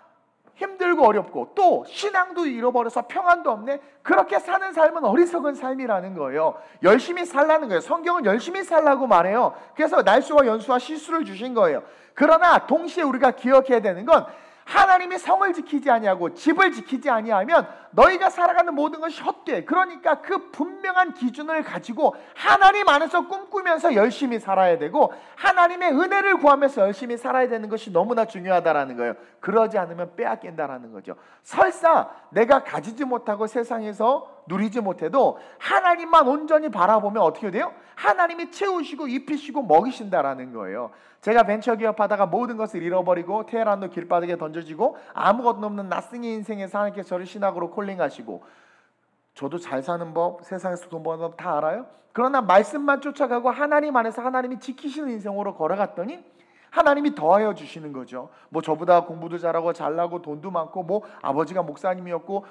힘들고 어렵고 또 신앙도 잃어버려서 평안도 없네. 그렇게 사는 삶은 어리석은 삶이라는 거예요. 열심히 살라는 거예요. 성경은 열심히 살라고 말해요. 그래서 날수와 연수와 시수를 주신 거예요. 그러나 동시에 우리가 기억해야 되는 건 하나님이 성을 지키지 아니하고 집을 지키지 아니하면 너희가 살아가는 모든 것이 헛돼. 그러니까 그 분명한 기준을 가지고 하나님 안에서 꿈꾸면서 열심히 살아야 되고 하나님의 은혜를 구하면서 열심히 살아야 되는 것이 너무나 중요하다라는 거예요. 그러지 않으면 빼앗긴다라는 거죠. 설사 내가 가지지 못하고 세상에서 누리지 못해도 하나님만 온전히 바라보면 어떻게 돼요? 하나님이 채우시고 입히시고 먹이신다라는 거예요. 제가 벤처기업 하다가 모든 것을 잃어버리고 테헤란도 길바닥에 던져지고 아무것도 없는 낯승의 인생에서 하나님께서 저를 신학으로 콜링하시고, 저도 잘 사는 법, 세상에서 돈 버는 법 다 알아요. 그러나 말씀만 쫓아가고 하나님 안에서 하나님이 지키시는 인생으로 걸어갔더니 하나님이 더하여 주시는 거죠. 뭐 저보다 공부도 잘하고 잘나고 돈도 많고 뭐 아버지가 목사님이었고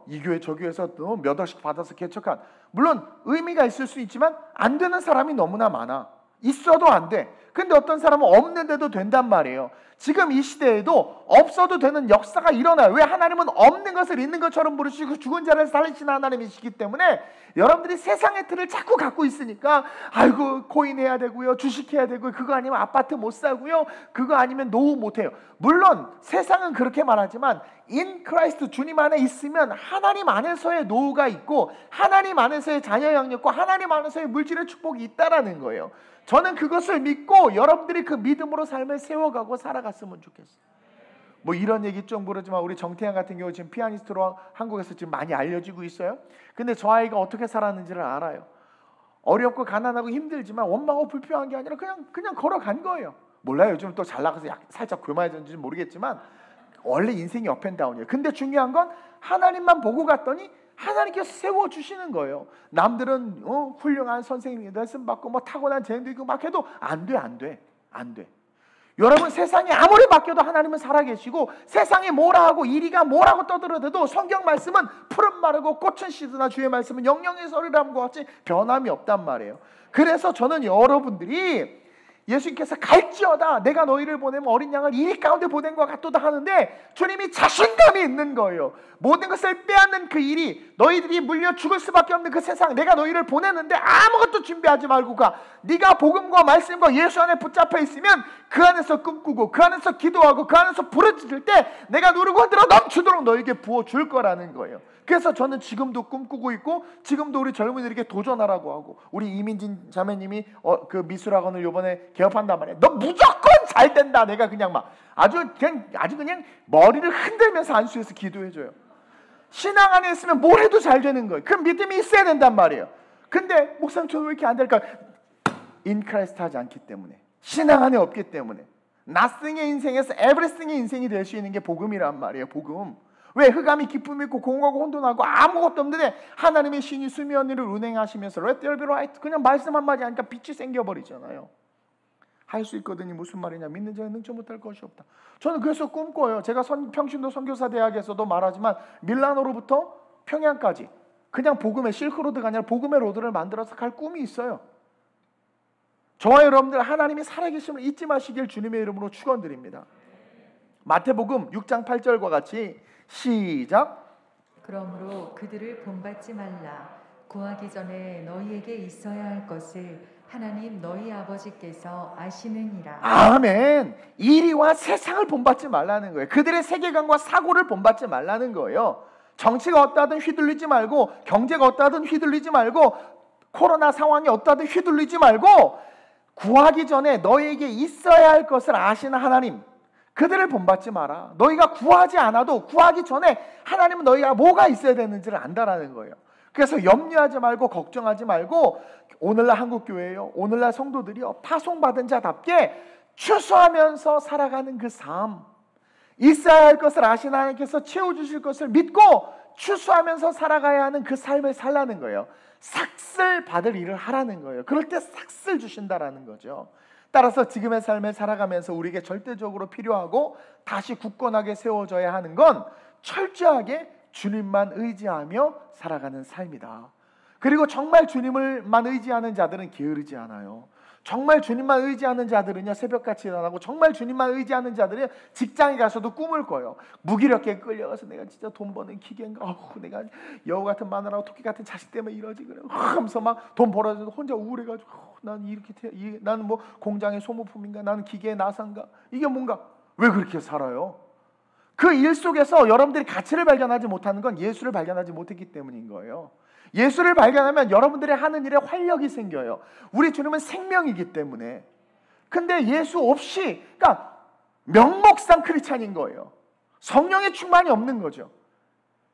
이 교회 저 교회에서 몇 억씩 받아서 개척한, 물론 의미가 있을 수 있지만 안 되는 사람이 너무나 많아. 있어도 안 돼. 근데 어떤 사람은 없는데도 된단 말이에요. 지금 이 시대에도 없어도 되는 역사가 일어나요. 왜? 하나님은 없는 것을 있는 것처럼 부르시고 죽은 자를 살리시는 하나님이시기 때문에 여러분들이 세상의 틀을 자꾸 갖고 있으니까 아이고 코인해야 되고요, 주식해야 되고요, 그거 아니면 아파트 못 사고요, 그거 아니면 노후 못해요. 물론 세상은 그렇게 말하지만 인 크라이스트 주님 안에 있으면 하나님 안에서의 노후가 있고 하나님 안에서의 자녀 양육과 하나님 안에서의 물질의 축복이 있다라는 거예요. 저는 그것을 믿고 여러분들이 그 믿음으로 삶을 세워가고 살아갔으면 좋겠어요. 뭐 이런 얘기 좀 그러지만 우리 정태양 같은 경우 지금 피아니스트로 한국에서 지금 많이 알려지고 있어요. 근데 저 아이가 어떻게 살았는지를 알아요. 어렵고 가난하고 힘들지만 원망하고 불평한 게 아니라 그냥 걸어간 거예요. 몰라요. 요즘 또 잘 나가서 살짝 교만해졌는지 모르겠지만 원래 인생이 업앤다운이에요. 근데 중요한 건 하나님만 보고 갔더니 하나님께서 세워주시는 거예요. 남들은 훌륭한 선생님이 레슨 받고 뭐 타고난 재능도 있고 막 해도 안 돼. 여러분 세상에 아무리 맡겨도 하나님은 살아계시고 세상에 뭐라 하고 이리가 뭐라고 떠들어대도 성경 말씀은 푸른 마르고 꽃은 시드나 주의 말씀은 영영의 소리람과 같이 변함이 없단 말이에요. 그래서 저는 여러분들이 예수님께서 갈지어다 내가 너희를 보내면 어린 양을 이리 가운데 보낸 것 같도다 하는데 주님이 자신감이 있는 거예요. 모든 것을 빼앗는 그 일이 너희들이 물려 죽을 수밖에 없는 그 세상 내가 너희를 보냈는데 아무것도 준비하지 말고 가. 네가 복음과 말씀과 예수 안에 붙잡혀 있으면 그 안에서 꿈꾸고 그 안에서 기도하고 그 안에서 부르짖을 때 내가 누르고 흔들어 넘치도록 너에게 부어줄 거라는 거예요. 그래서 저는 지금도 꿈꾸고 있고 지금도 우리 젊은이들에게 도전하라고 하고 우리 이민진 자매님이 그 미술학원을 이번에 개업한단 말이에요. 너 무조건 잘 된다. 내가 그냥 막 아주 그냥 머리를 흔들면서 안수해서 기도해줘요. 신앙 안에 있으면 뭘 해도 잘 되는 거예요. 그 믿음이 있어야 된단 말이에요. 근데 목사님 저는 왜 이렇게 안 될까? 인 크라이스트 하지 않기 때문에 신앙 안에 없기 때문에 nothing의 인생에서 everything의 인생이 될 수 있는 게 복음이란 말이에요. 복음. 왜? 흑암이 기쁨이 있고 공허하고 혼돈하고 아무것도 없는데 하나님의 신이 수미한 일을 운행하시면서 Let there be light 그냥 말씀 한마디 하니까 빛이 생겨버리잖아요. 할 수 있거든요. 무슨 말이냐? 믿는 자는 능치 못할 것이 없다. 저는 그래서 꿈꿔요. 제가 평신도 선교사 대학에서도 말하지만 밀라노로부터 평양까지 그냥 복음의 실크로드가 아니라 복음의 로드를 만들어서 갈 꿈이 있어요. 저와 여러분들 하나님이 살아계심을 잊지 마시길 주님의 이름으로 축원드립니다. 마태복음 6장 8절과 같이 시작. 그러므로 그들을 본받지 말라. 구하기 전에 너희에게 있어야 할 것을 하나님 너희 아버지께서 아시느니라. 아멘. 이리와 세상을 본받지 말라는 거예요. 그들의 세계관과 사고를 본받지 말라는 거예요. 정치가 어떠하든 휘둘리지 말고 경제가 어떠하든 휘둘리지 말고 코로나 상황이 어떠하든 휘둘리지 말고 구하기 전에 너희에게 있어야 할 것을 아시는 하나님 그들을 본받지 마라. 너희가 구하지 않아도 구하기 전에 하나님은 너희가 뭐가 있어야 되는지를 안다라는 거예요. 그래서 염려하지 말고 걱정하지 말고 오늘날 한국교회요 오늘날 성도들이요 파송받은 자답게 추수하면서 살아가는 그 삶 있어야 할 것을 아시는 하나님께서 채워주실 것을 믿고 추수하면서 살아가야 하는 그 삶을 살라는 거예요. 삭슬 받을 일을 하라는 거예요. 그럴 때 삭슬 주신다라는 거죠. 따라서 지금의 삶을 살아가면서 우리에게 절대적으로 필요하고 다시 굳건하게 세워져야 하는 건 철저하게 주님만 의지하며 살아가는 삶이다. 그리고 정말 주님을만 의지하는 자들은 게으르지 않아요. 정말 주님만 의지하는 자들은요 새벽같이 일어나고 정말 주님만 의지하는 자들은 직장에 가서도 꿈을 꿔요. 무기력하게 끌려가서 내가 진짜 돈 버는 기계인가 내가 여우 같은 마누라하고 토끼 같은 자식 때문에 이러지 그래 하면서 막 돈 벌어줘도 혼자 우울해가지고 난 이렇게 나는 뭐 공장의 소모품인가 나는 기계의 나사인가 이게 뭔가 왜 그렇게 살아요? 그 일 속에서 여러분들이 가치를 발견하지 못하는 건 예수를 발견하지 못했기 때문인 거예요. 예수를 발견하면 여러분들이 하는 일에 활력이 생겨요. 우리 주님은 생명이기 때문에. 근데 예수 없이 그러니까 명목상 크리스찬인 거예요. 성령의 충만이 없는 거죠.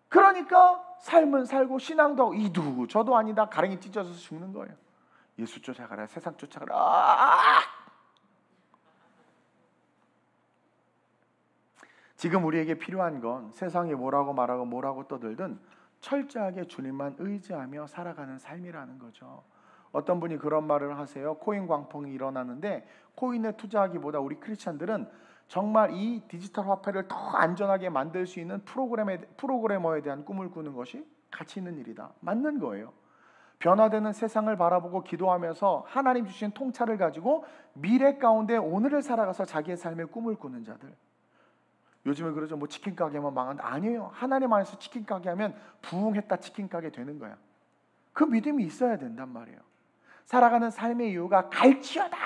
그러니까 삶은 살고 신앙도 하고 이도 저도 아니다 가랭이 찢어져서 죽는 거예요. 예수 쫓아가라 세상 쫓아가라. 지금 우리에게 필요한 건 세상이 뭐라고 말하고 뭐라고 떠들든 철저하게 주님만 의지하며 살아가는 삶이라는 거죠. 어떤 분이 그런 말을 하세요. 코인 광풍이 일어나는데 코인에 투자하기보다 우리 크리스찬들은 정말 이 디지털 화폐를 더 안전하게 만들 수 있는 프로그래머에 대한 꿈을 꾸는 것이 가치 있는 일이다. 맞는 거예요. 변화되는 세상을 바라보고 기도하면서 하나님 주신 통찰을 가지고 미래 가운데 오늘을 살아가서 자기의 삶의 꿈을 꾸는 자들. 요즘에 그러죠. 뭐 치킨 가게 하면 망한다. 아니에요. 하나님 안에서 치킨 가게 하면 부흥했다 치킨 가게 되는 거야. 그 믿음이 있어야 된단 말이에요. 살아가는 삶의 이유가 갈지어다.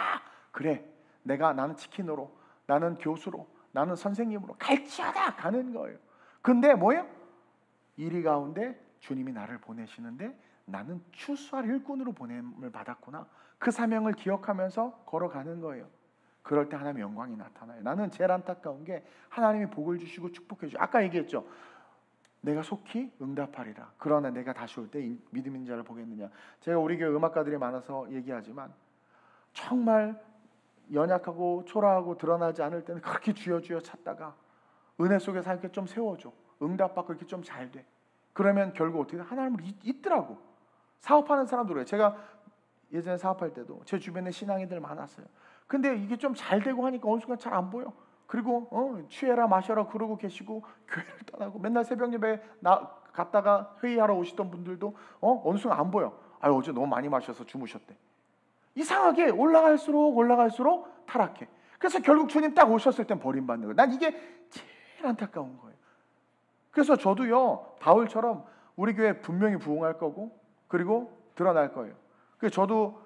그래, 나는 치킨으로, 나는 교수로, 나는 선생님으로 갈지어다 가는 거예요. 근데 뭐예요? 이리 가운데 주님이 나를 보내시는데 나는 추수할 일꾼으로 보냄을 받았구나. 그 사명을 기억하면서 걸어가는 거예요. 그럴 때 하나님의 영광이 나타나요. 나는 제일 안타까운 게 하나님이 복을 주시고 축복해 주시고, 아까 얘기했죠. 내가 속히 응답하리라. 그러나 내가 다시 올 때 믿음 있는 자를 보겠느냐. 제가 우리 교회 음악가들이 많아서 얘기하지만 정말 연약하고 초라하고 드러나지 않을 때는 그렇게 주여 주여 찾다가 은혜 속에서 이렇게 좀 세워줘. 응답받고 이렇게 좀 잘 돼. 그러면 결국 어떻게 돼? 하나님을 잊더라고. 사업하는 사람들 그래요. 제가 예전에 사업할 때도 제 주변에 신앙인들 많았어요. 근데 이게 좀 잘 되고 하니까 어느 순간 잘 안 보여. 그리고 취해라 마셔라 그러고 계시고 교회를 떠나고 맨날 새벽 예배 갔다가 회의하러 오시던 분들도 어느 순간 안 보여. 아유, 어제 너무 많이 마셔서 주무셨대. 이상하게 올라갈수록 타락해. 그래서 결국 주님 딱 오셨을 땐 버림받는 거예요. 난 이게 제일 안타까운 거예요. 그래서 저도요, 바울처럼 우리 교회 분명히 부흥할 거고 그리고 드러날 거예요. 그래서 저도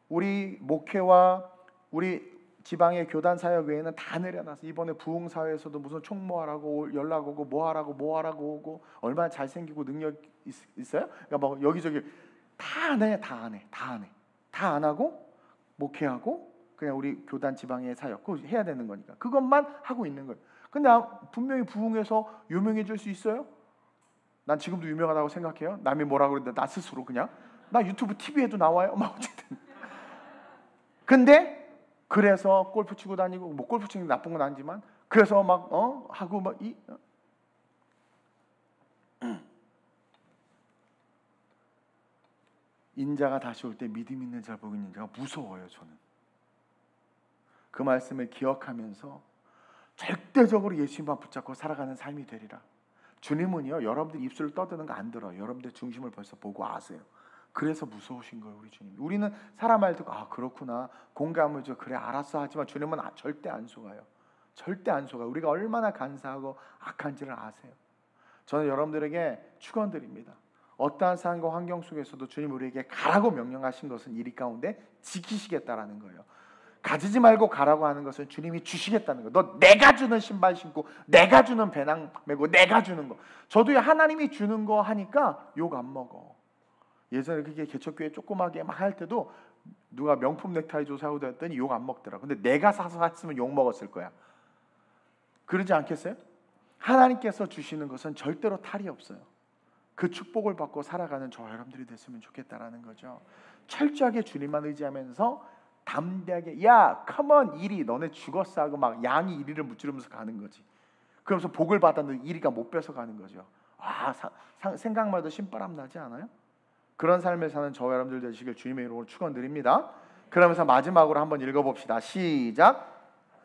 우리 목회와 우리 지방의 교단 사역 외에는 다 내려놔서 이번에 부흥 사회에서도 무슨 총무하라고 연락 오고 뭐 하라고 오고 얼마나 잘생기고 능력 있어요? 그러니까 뭐 여기저기 다 안 하고 목회하고 그냥 우리 교단 지방의 사역 그거 해야 되는 거니까 그것만 하고 있는 거예요. 근데 분명히 부흥해서 유명해질 수 있어요? 난 지금도 유명하다고 생각해요. 남이 뭐라 그러는데 나 스스로 그냥 나 유튜브 TV에도 나와요. 막 어쨌든. 근데 그래서 골프 치고 다니고 뭐 골프 치는 게 나쁜 건 아니지만 그래서 막 하고 막 인자가 다시 올 때 믿음 있는 자를 보고 있는 자가 무서워요. 저는 그 말씀을 기억하면서 절대적으로 예수님만 붙잡고 살아가는 삶이 되리라. 주님은요, 여러분들 입술을 떠드는 거 안 들어요. 여러분들 중심을 벌써 보고 아세요. 그래서 무서우신 거예요, 우리 주님. 우리는 사람 말 듣고 그렇구나 공감을 줘 그래 알았어 하지만 주님은 절대 안 속아요. 절대 안 속아요. 우리가 얼마나 간사하고 악한지를 아세요. 저는 여러분들에게 축원드립니다. 어떠한 상황과 환경 속에서도 주님 우리에게 가라고 명령하신 것은 이리 가운데 지키시겠다라는 거예요. 가지지 말고 가라고 하는 것은 주님이 주시겠다는 거예요. 너 내가 주는 신발 신고 내가 주는 배낭 메고 내가 주는 거. 저도 하나님이 주는 거 하니까 욕 안 먹어. 예전에 그게 개척교회 조그마하게 막 할 때도 누가 명품 넥타이 줘 사고 했더니 욕 안 먹더라. 근데 내가 사서 했으면 욕 먹었을 거야. 그러지 않겠어요? 하나님께서 주시는 것은 절대로 탈이 없어요. 그 축복을 받고 살아가는 저 여러분들이 됐으면 좋겠다라는 거죠. 철저하게 주님만 의지하면서 담대하게 야 컴온 이리 너네 죽었어 하고 막 양이 이리를 무찌르면서 가는 거지. 그러면서 복을 받았는데 이리가 못 뺏어 가는 거죠. 생각만 해도 신바람 나지 않아요? 그런 삶을 사는 저 여러분들 되시길 주님의 이름으로 축원드립니다. 그러면서 마지막으로 한번 읽어봅시다. 시작.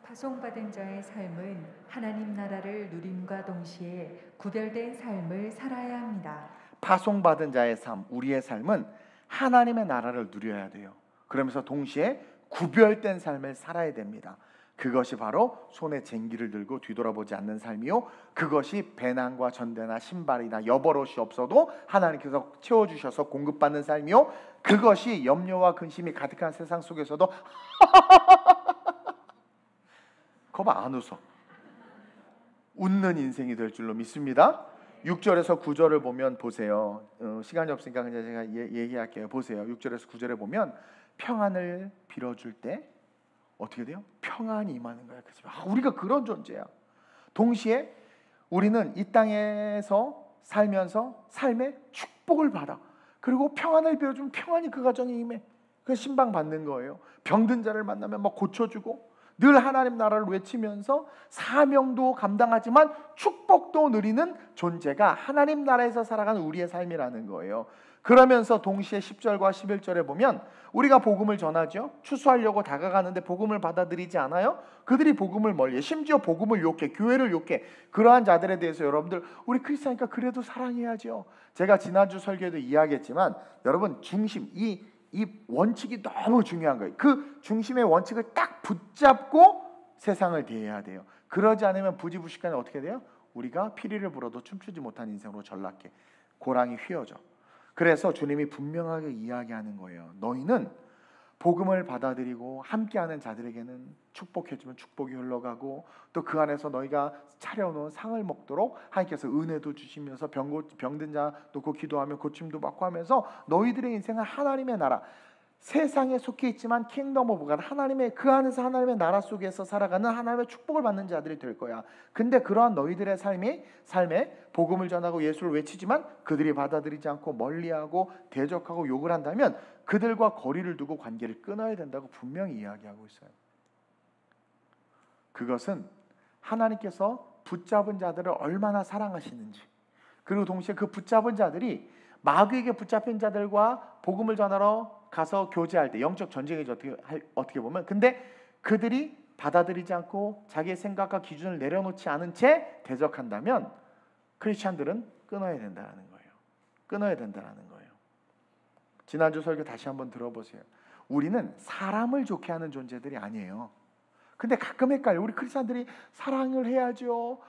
파송받은 자의 삶은 하나님 나라를 누림과 동시에 구별된 삶을 살아야 합니다. 파송받은 자의 삶, 우리의 삶은 하나님의 나라를 누려야 돼요. 그러면서 동시에 구별된 삶을 살아야 됩니다. 그것이 바로 손에 쟁기를 들고 뒤돌아보지 않는 삶이요, 그것이 배낭과 전대나 신발이나 여벌옷이 없어도 하나님께서 채워주셔서 공급받는 삶이요, 그것이 염려와 근심이 가득한 세상 속에서도 거봐 안 웃어 웃는 인생이 될 줄로 믿습니다. 6절에서 9절을 보면 보세요. 시간이 없으니까 그냥 제가 얘기할게요. 보세요. 6절에서 9절에 보면 평안을 빌어줄 때 어떻게 돼요? 평안이 임하는 거야. 그치? 우리가 그런 존재야. 동시에 우리는 이 땅에서 살면서 삶의 축복을 받아. 그리고 평안을 빌어주면 평안이 그 가정에 임해. 그 신방 받는 거예요. 병든 자를 만나면 막 고쳐주고 늘 하나님 나라를 외치면서 사명도 감당하지만 축복도 누리는 존재가 하나님 나라에서 살아가는 우리의 삶이라는 거예요. 그러면서 동시에 10절과 11절에 보면 우리가 복음을 전하죠. 추수하려고 다가가는데 복음을 받아들이지 않아요. 그들이 복음을 멀리해. 심지어 복음을 욕해, 교회를 욕해. 그러한 자들에 대해서 여러분들, 우리 크리스찬이니까 그래도 사랑해야죠. 제가 지난주 설교에도 이야기했지만 여러분, 중심, 이 원칙이 너무 중요한 거예요. 그 중심의 원칙을 딱 붙잡고 세상을 대해야 돼요. 그러지 않으면 부지부식간에 어떻게 돼요? 우리가 피리를 불어도 춤추지 못한 인생으로 전락해. 고랑이 휘어져. 그래서 주님이 분명하게 이야기하는 거예요. 너희는 복음을 받아들이고 함께하는 자들에게는 축복해주면 축복이 흘러가고, 또 그 안에서 너희가 차려놓은 상을 먹도록 하나님께서 은혜도 주시면서 병든 자 놓고 기도하며 고침도 받고 하면서 너희들의 인생은 하나님의 나라, 세상에 속해 있지만 킹덤 오브 갓, 하나님의 그 안에서 하나님의 나라 속에서 살아가는 하나님의 축복을 받는 자들이 될 거야. 근데 그러한 너희들의 삶에 복음을 전하고 예수를 외치지만 그들이 받아들이지 않고 멀리하고 대적하고 욕을 한다면 그들과 거리를 두고 관계를 끊어야 된다고 분명히 이야기하고 있어요. 그것은 하나님께서 붙잡은 자들을 얼마나 사랑하시는지, 그리고 동시에 그 붙잡은 자들이 마귀에게 붙잡힌 자들과 복음을 전하러 가서 교제할 때 영적 전쟁이죠. 어떻게 보면. 근데 그들이 받아들이지 않고 자기의 생각과 기준을 내려놓지 않은 채 대적한다면 크리스찬들은 끊어야 된다는 거예요. 끊어야 된다는 거예요. 지난주 설교 다시 한번 들어보세요. 우리는 사람을 좋게 하는 존재들이 아니에요. 근데 가끔 헷갈려. 우리 크리스찬들이 사랑을 해야죠.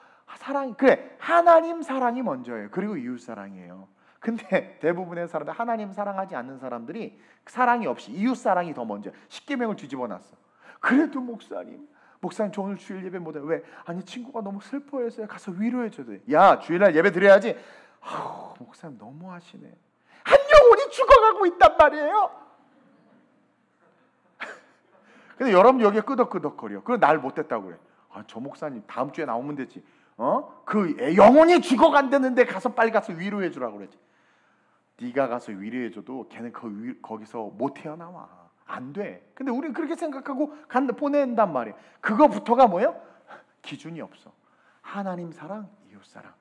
그래, 하나님 사랑이 먼저예요. 그리고 이웃 사랑이에요. 근데 대부분의 사람들, 하나님 사랑하지 않는 사람들이 사랑이 없이 이웃 사랑이 더 먼저. 십계명을 뒤집어 놨어. 그래도 목사님 저 오늘 주일 예배 못해. 왜? 아니 친구가 너무 슬퍼해서 가서 위로해줘야 돼. 야, 주일날 예배 드려야지. 목사님 너무 하시네. 한 영혼이 죽어가고 있단 말이에요. 근데 여러분 여기에 끄덕끄덕거려. 그럼 날 못됐다고 그래. 저 목사님 다음 주에 나오면 되지. 그 영혼이 죽어간다는데 가서 빨리 가서 위로해주라고 그러지. 네가 가서 위로해줘도 걔는 거기서 못 태어나와. 안 돼. 근데 우리는 그렇게 생각하고 보낸단 말이에요. 그거부터가 뭐예요? 기준이 없어. 하나님 사랑, 이웃 사랑.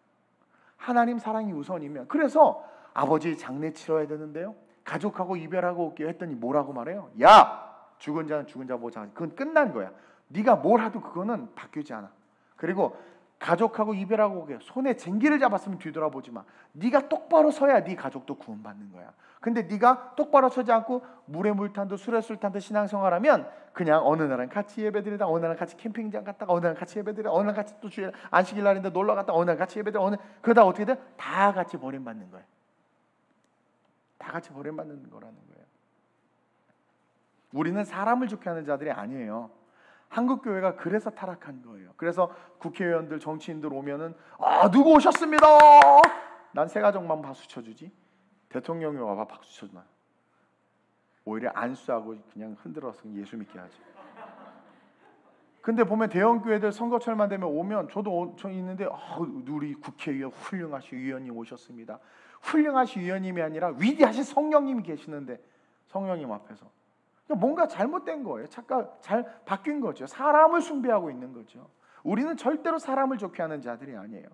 하나님 사랑이 우선이면. 그래서 아버지 장례 치러야 되는데요, 가족하고 이별하고 올게요 했더니 뭐라고 말해요? 야, 죽은 자는 죽은 자 보자. 그건 끝난 거야. 네가 뭘 하도 그거는 바뀌지 않아. 그리고 가족하고 이별하고 오게 손에 쟁기를 잡았으면 뒤돌아보지 마. 네가 똑바로 서야 네 가족도 구원받는 거야. 근데 네가 똑바로 서지 않고 물에 물 탄 듯 술에 술 탄 듯 신앙생활하면 그냥 어느 날은 같이 예배드리다, 어느 날은 같이 캠핑장 갔다가, 어느 날은 같이 예배드리다, 어느 날은 같이 또 주일 안식일 날인데 놀러 갔다, 어느 날 같이 예배드리다, 그러다 어떻게 돼? 다 같이 버림받는 거야. 다 같이 버림받는 거라는 거예요. 우리는 사람을 좋게 하는 자들이 아니에요. 한국 교회가 그래서 타락한 거예요. 그래서 국회의원들, 정치인들 오면은 누구 오셨습니다. 난 새 가족만 박수 쳐주지. 대통령이 와봐 박수 쳐주나. 오히려 안수하고 그냥 흔들어서 예수 믿게 하지. 근데 보면 대형 교회들 선거철만 되면 오면 저 있는데 우리 국회의원 훌륭하신 위원님 오셨습니다. 훌륭하신 위원님이 아니라 위대하신 성령님이 계시는데 성령님 앞에서 뭔가 잘못된 거예요. 잘 바뀐 거죠. 사람을 숭배하고 있는 거죠. 우리는 절대로 사람을 좋게 하는 자들이 아니에요.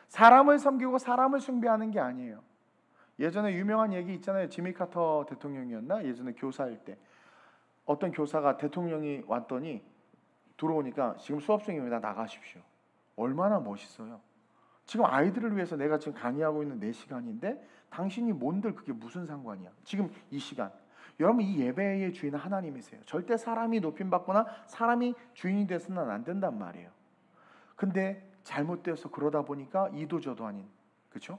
사람을 섬기고 사람을 숭배하는 게 아니에요. 예전에 유명한 얘기 있잖아요. 지미 카터 대통령이었나? 예전에 교사일 때 어떤 교사가 대통령이 왔더니 들어오니까 지금 수업 중입니다. 나가십시오. 얼마나 멋있어요. 지금 아이들을 위해서 내가 지금 강의하고 있는 내 시간인데 당신이 뭔들 그게 무슨 상관이야. 지금 이 시간. 여러분, 이 예배의 주인은 하나님이세요. 절대 사람이 높임받거나 사람이 주인이 돼서는 안 된단 말이에요. 근데 잘못돼서 그러다 보니까 이도저도 아닌, 그렇죠?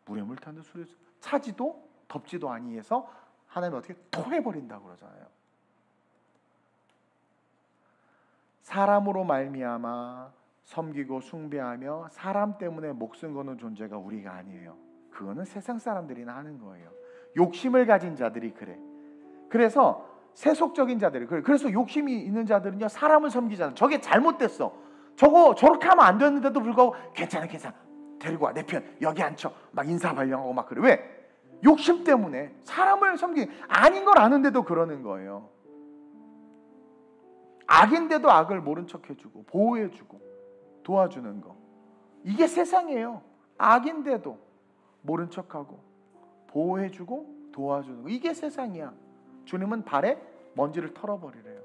물에 물 탄 듯 술에 차지도 덥지도 아니해서 하나님 어떻게 토해버린다고 그러잖아요. 사람으로 말미암아 섬기고 숭배하며 사람 때문에 목숨 거는 존재가 우리가 아니에요. 그거는 세상 사람들이나 하는 거예요. 욕심을 가진 자들이 그래. 그래서 세속적인 자들이 그래. 그래서 욕심이 있는 자들은요, 사람을 섬기잖아. 저게 잘못됐어. 저렇게 하면 안 되는데도 불구하고 괜찮아 데리고 와, 내 편 여기 앉혀, 막 인사 발령하고 막 그래. 왜? 욕심 때문에 사람을 아닌 걸 아는데도 그러는 거예요. 악인데도 악을 모른 척 해주고 보호해주고 도와주는 거, 이게 세상이에요. 악인데도 모른 척하고 보호해주고 도와주는 거. 이게 세상이야. 주님은 발에 먼지를 털어버리래요.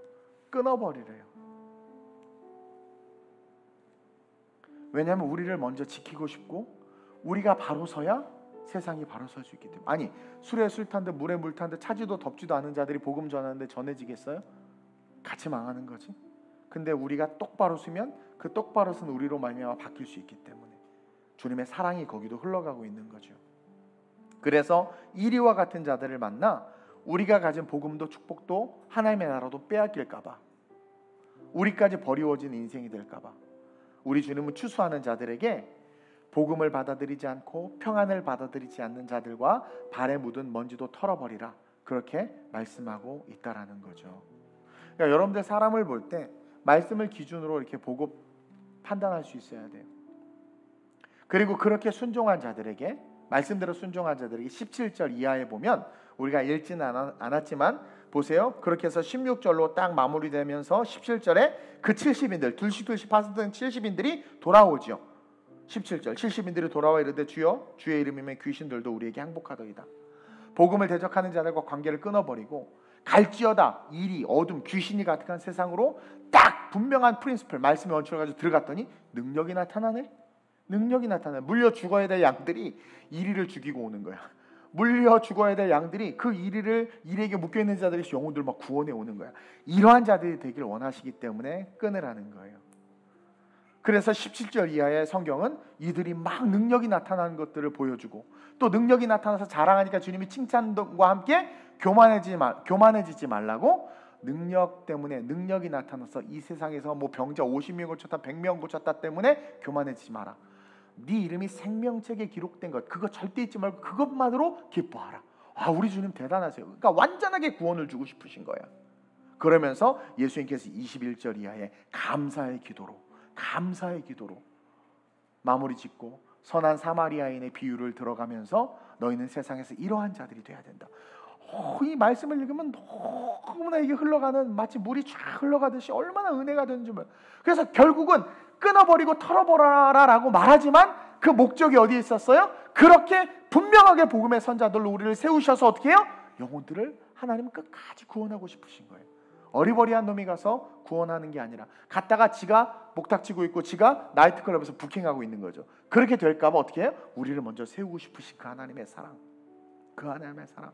끊어버리래요. 왜냐하면 우리를 먼저 지키고 싶고 우리가 바로 서야 세상이 바로 설 수 있기 때문에. 아니, 술에 술 탄 듯 물에 물 탄 듯 차지도 덥지도 않은 자들이 복음 전하는데 전해지겠어요? 같이 망하는 거지. 근데 우리가 똑바로 서면 그 똑바로 선 우리로 말미암아 바뀔 수 있기 때문에 주님의 사랑이 거기도 흘러가고 있는 거죠. 그래서 이리와 같은 자들을 만나 우리가 가진 복음도 축복도 하나님의 나라도 빼앗길까 봐, 우리까지 버리워진 인생이 될까 봐 우리 주님은 추수하는 자들에게 복음을 받아들이지 않고 평안을 받아들이지 않는 자들과 발에 묻은 먼지도 털어버리라, 그렇게 말씀하고 있다라는 거죠. 그러니까 여러분들 사람을 볼 때 말씀을 기준으로 이렇게 보고 판단할 수 있어야 돼요. 그리고 그렇게 순종한 자들에게, 말씀대로 순종한 자들에게 17절 이하에 보면, 우리가 읽지는 않았지만 보세요. 그렇게 해서 16절로 딱 마무리되면서 17절에 그 70인들, 둘씩 파스던 70인들이 돌아오죠. 17절 70인들이 돌아와 이르되 주여 주의 이름이면 귀신들도 우리에게 항복하더이다. 복음을 대적하는 자들과 관계를 끊어버리고 갈지어다 일이 어둠 귀신이 가득한 세상으로 딱 분명한 프린시플, 말씀의 원칙을 가지고 들어갔더니 능력이 나타나네. 능력이 나타나. 물려 죽어야 될 양들이 이리를 죽이고 오는 거야. 물려 죽어야 될 양들이 그 이리에게 묶여있는 자들이 영혼들 막 구원해 오는 거야. 이러한 자들이 되길 원하시기 때문에 끊으라는 거예요. 그래서 17절 이하의 성경은 이들이 막 능력이 나타나는 것들을 보여주고, 또 능력이 나타나서 자랑하니까 주님이 칭찬과 함께 교만해지지 말라고, 능력 때문에, 능력이 나타나서 이 세상에서 뭐 병자 50명 고쳤다 100명 고쳤다 때문에 교만해지지 마라. 네 이름이 생명책에 기록된 것, 그거 절대 잊지 말고 그것만으로 기뻐하라. 아, 우리 주님 대단하세요. 그러니까 완전하게 구원을 주고 싶으신 거야. 그러면서 예수님께서 21절 이하에 감사의 기도로 마무리 짓고 선한 사마리아인의 비유를 들어가면서 너희는 세상에서 이러한 자들이 돼야 된다. 이 말씀을 읽으면 너무나 이게 흘러가는, 마치 물이 쫙 흘러가듯이 얼마나 은혜가 되는지 몰라요. 그래서 결국은 끊어버리고 털어버려라라고 말하지만 그 목적이 어디에 있었어요? 그렇게 분명하게 복음의 선자들로 우리를 세우셔서 어떻게 해요? 영혼들을 하나님은 끝까지 구원하고 싶으신 거예요. 어리버리한 놈이 가서 구원하는 게 아니라 갔다가 지가 목탁치고 있고 지가 나이트클럽에서 부킹하고 있는 거죠. 그렇게 될까 봐 어떻게 해요? 우리를 먼저 세우고 싶으신 그 하나님의 사랑, 그 하나님의 사랑.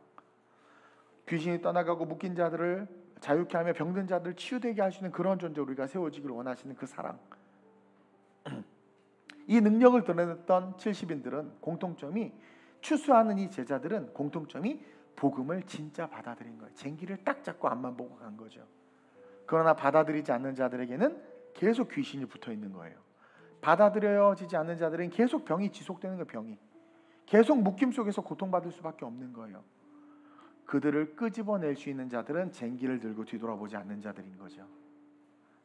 귀신이 떠나가고 묶인 자들을 자유케 하며 병든 자들을 치유되게 하시는 그런 존재로 우리가 세워지기를 원하시는 그 사랑. 이 능력을 드러냈던 70인들은 공통점이, 추수하는 이 제자들은 공통점이 복음을 진짜 받아들인 거예요. 쟁기를 딱 잡고 앞만 보고 간 거죠. 그러나 받아들이지 않는 자들에게는 계속 귀신이 붙어 있는 거예요. 받아들여지지 않는 자들은 계속 병이 지속되는 거예요. 병이 계속 묶임 속에서 고통받을 수밖에 없는 거예요. 그들을 끄집어낼 수 있는 자들은 쟁기를 들고 뒤돌아보지 않는 자들인 거죠.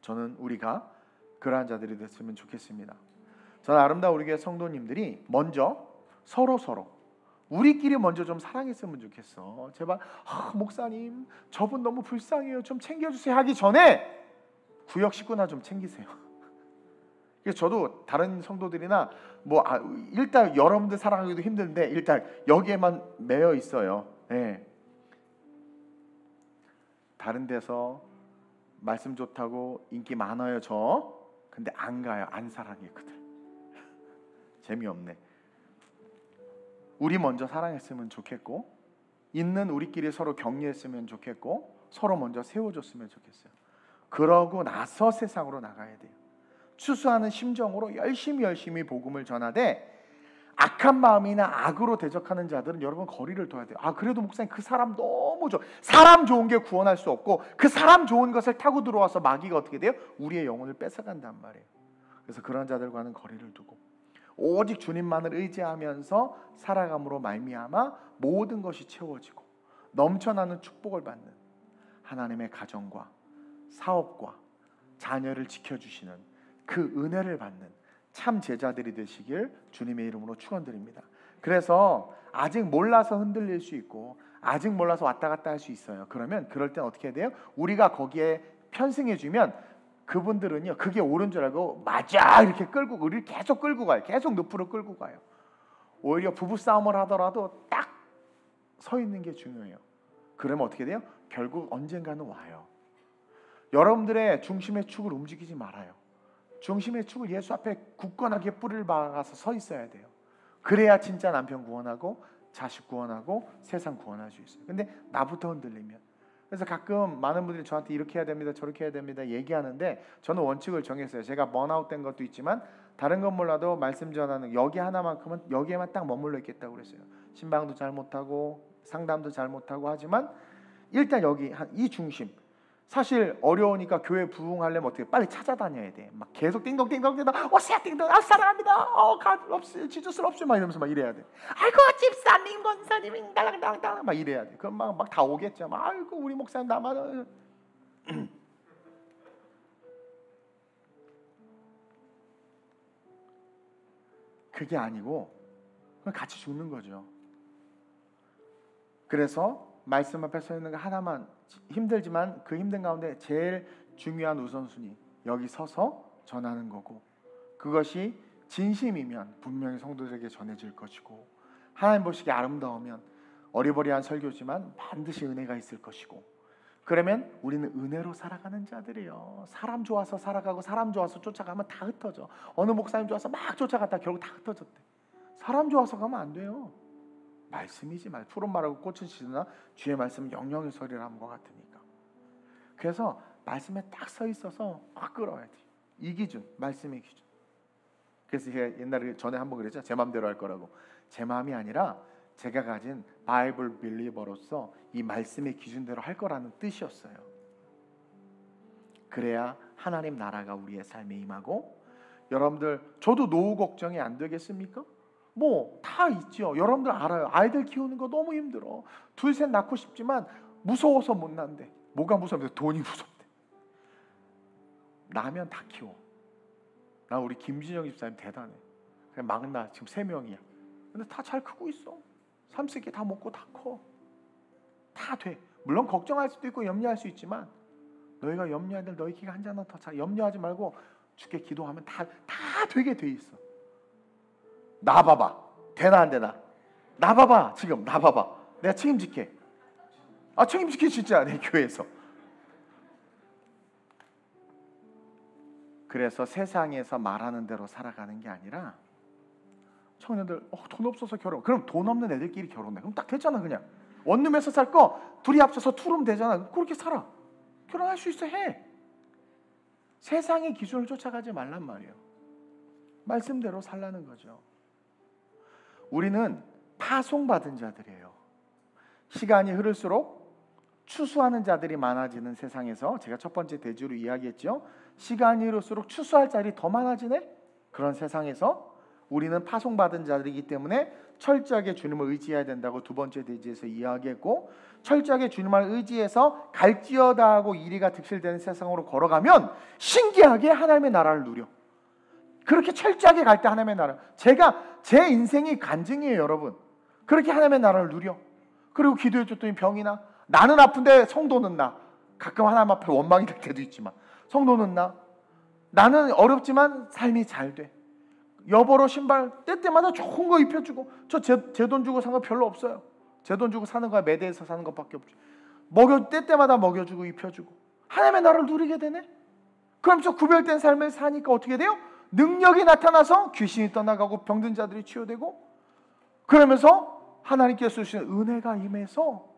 저는 우리가 그러한 자들이 됐으면 좋겠습니다. 저는 아름다운 우리 교회 성도님들이 먼저 서로 우리끼리 먼저 좀 사랑했으면 좋겠어. 제발 목사님 저분 너무 불쌍해요, 좀 챙겨주세요 하기 전에 구역 식구나 좀 챙기세요. 그래서 저도 다른 성도들이나 일단 여러분들 사랑하기도 힘든데 일단 여기에만 매여 있어요. 네. 다른 데서 말씀 좋다고 인기 많아요 저. 근데 안 가요. 안 사랑해 그들. 재미없네. 우리 먼저 사랑했으면 좋겠고, 있는 우리끼리 서로 격려했으면 좋겠고, 서로 먼저 세워줬으면 좋겠어요. 그러고 나서 세상으로 나가야 돼요. 추수하는 심정으로 열심히 복음을 전하되 악한 마음이나 악으로 대적하는 자들은 여러분 거리를 둬야 돼요. 그래도 목사님 그 사람 너무 좋아. 사람 좋은 게 구원할 수 없고 그 사람 좋은 것을 타고 들어와서 마귀가 어떻게 돼요? 우리의 영혼을 뺏어간단 말이에요. 그래서 그런 자들과는 거리를 두고 오직 주님만을 의지하면서 살아감으로 말미암아 모든 것이 채워지고 넘쳐나는 축복을 받는 하나님의 가정과 사업과 자녀를 지켜주시는 그 은혜를 받는 참 제자들이 되시길 주님의 이름으로 축원드립니다. 그래서 아직 몰라서 흔들릴 수 있고 아직 몰라서 왔다 갔다 할 수 있어요. 그러면 그럴 땐 어떻게 해야 돼요? 우리가 거기에 편승해주면 그분들은요 그게 옳은 줄 알고 맞아 이렇게 끌고 우리를 계속 끌고 가요. 계속 늪으로 끌고 가요. 오히려 부부싸움을 하더라도 딱 서 있는 게 중요해요. 그러면 어떻게 돼요? 결국 언젠가는 와요. 여러분들의 중심의 축을 움직이지 말아요. 중심의 축을 예수 앞에 굳건하게 뿌리를 박아서 서 있어야 돼요. 그래야 진짜 남편 구원하고 자식 구원하고 세상 구원할 수 있어요. 근데 나부터 흔들리면, 그래서 가끔 많은 분들이 저한테 이렇게 해야 됩니다, 저렇게 해야 됩니다 얘기하는데, 저는 원칙을 정했어요. 제가 번아웃 된 것도 있지만 다른 건 몰라도 말씀 전하는 여기 하나만큼은 여기에만 딱 머물러 있겠다고 그랬어요. 신방도 잘 못하고 상담도 잘 못하고 하지만 일단 여기 이 중심, 사실 어려우니까 교회 부흥하려면 어떻게 빨리 찾아다녀야 돼. 막 계속 띵동띵동띵동, 오세요 띵동, 사랑합니다, God loves you, Jesus loves you 막 이러면서 막 이래야 돼. 아이고 집사님 권사님 달랑달랑 막 이래야 돼. 그럼 막 다 오겠죠. 막 아이고 우리 목사님 나만 그게 아니고 그냥 같이 죽는 거죠. 그래서 말씀 앞에 서 있는 거 하나만, 힘들지만 그 힘든 가운데 제일 중요한 우선순위, 여기 서서 전하는 거고, 그것이 진심이면 분명히 성도들에게 전해질 것이고, 하나님 보시기에 아름다우면 어리버리한 설교지만 반드시 은혜가 있을 것이고, 그러면 우리는 은혜로 살아가는 자들이에요. 사람 좋아서 살아가고 사람 좋아서 쫓아가면 다 흩어져. 어느 목사님 좋아서 막 쫓아갔다 결국 다 흩어졌대. 사람 좋아서 가면 안 돼요. 말씀이지 말. 푸른 말하고 꽃은 시드나 주의 말씀은 영영의 소리를 함과 같으니까. 그래서 말씀에 딱 서 있어서 막 끌어야 돼. 이 기준, 말씀의 기준. 그래서 제가 옛날에 전에 한번 그랬죠. 제 마음대로 할 거라고. 제 마음이 아니라 제가 가진 바이블 빌리버로서 이 말씀의 기준대로 할 거라는 뜻이었어요. 그래야 하나님 나라가 우리의 삶에 임하고, 여러분들 저도 노후 걱정이 안 되겠습니까? 뭐 다 있죠. 여러분들 알아요. 아이들 키우는 거 너무 힘들어. 둘 셋 낳고 싶지만 무서워서 못 낳는데. 뭐가 무섭대? 돈이 무섭대. 나면 다 키워. 나 우리 김진영 집사님 대단해. 그냥 막나 지금 3명이야. 근데 다 잘 크고 있어. 3세끼 다 먹고 다 커. 다 돼. 물론 걱정할 수도 있고 염려할 수 있지만, 너희가 염려해야 될 너희 키가 한 잔은 더 차. 염려하지 말고 주께 기도하면 다 되게 돼 있어. 나 봐봐. 되나 안 되나? 나 봐봐. 지금 나 봐봐. 내가 책임질게. 책임질게 진짜 내 교회에서. 그래서 세상에서 말하는 대로 살아가는 게 아니라, 청년들 돈 없어서 결혼. 그럼 돈 없는 애들끼리 결혼해. 그럼 딱 됐잖아. 그냥 원룸에서 살 거 둘이 합쳐서 투룸 되잖아. 그렇게 살아. 결혼할 수 있어. 해. 세상의 기준을 쫓아가지 말란 말이에요. 말씀대로 살라는 거죠. 우리는 파송받은 자들이에요. 시간이 흐를수록 추수하는 자들이 많아지는 세상에서, 제가 첫 번째 대주로 이야기했죠. 시간이 흐를수록 추수할 자들이 더 많아지네. 그런 세상에서 우리는 파송받은 자들이기 때문에 철저하게 주님을 의지해야 된다고 두 번째 대지에서 이야기했고, 철저하게 주님을 의지해서 갈지어다 하고 이리가 득실되는 세상으로 걸어가면 신기하게 하나님의 나라를 누려. 그렇게 철저하게 갈 때 하나님의 나라, 제 인생이 간증이에요. 여러분, 그렇게 하나님의 나라를 누려. 그리고 기도해 줬더니 병이 나. 나는 아픈데 성도는 나. 가끔 하나님 앞에 원망이 될 때도 있지만 성도는 나. 나는 어렵지만 삶이 잘 돼. 여보로 신발 때때마다 좋은 거 입혀주고, 저 제 돈 주고 산 거 별로 없어요. 제 돈 주고 사는 거야. 매대에서 사는 것밖에 없죠. 때때마다 먹여주고 입혀주고 하나님의 나라를 누리게 되네. 그러면서 구별된 삶을 사니까 어떻게 돼요? 능력이 나타나서 귀신이 떠나가고 병든 자들이 치유되고, 그러면서 하나님께서 주시는 은혜가 임해서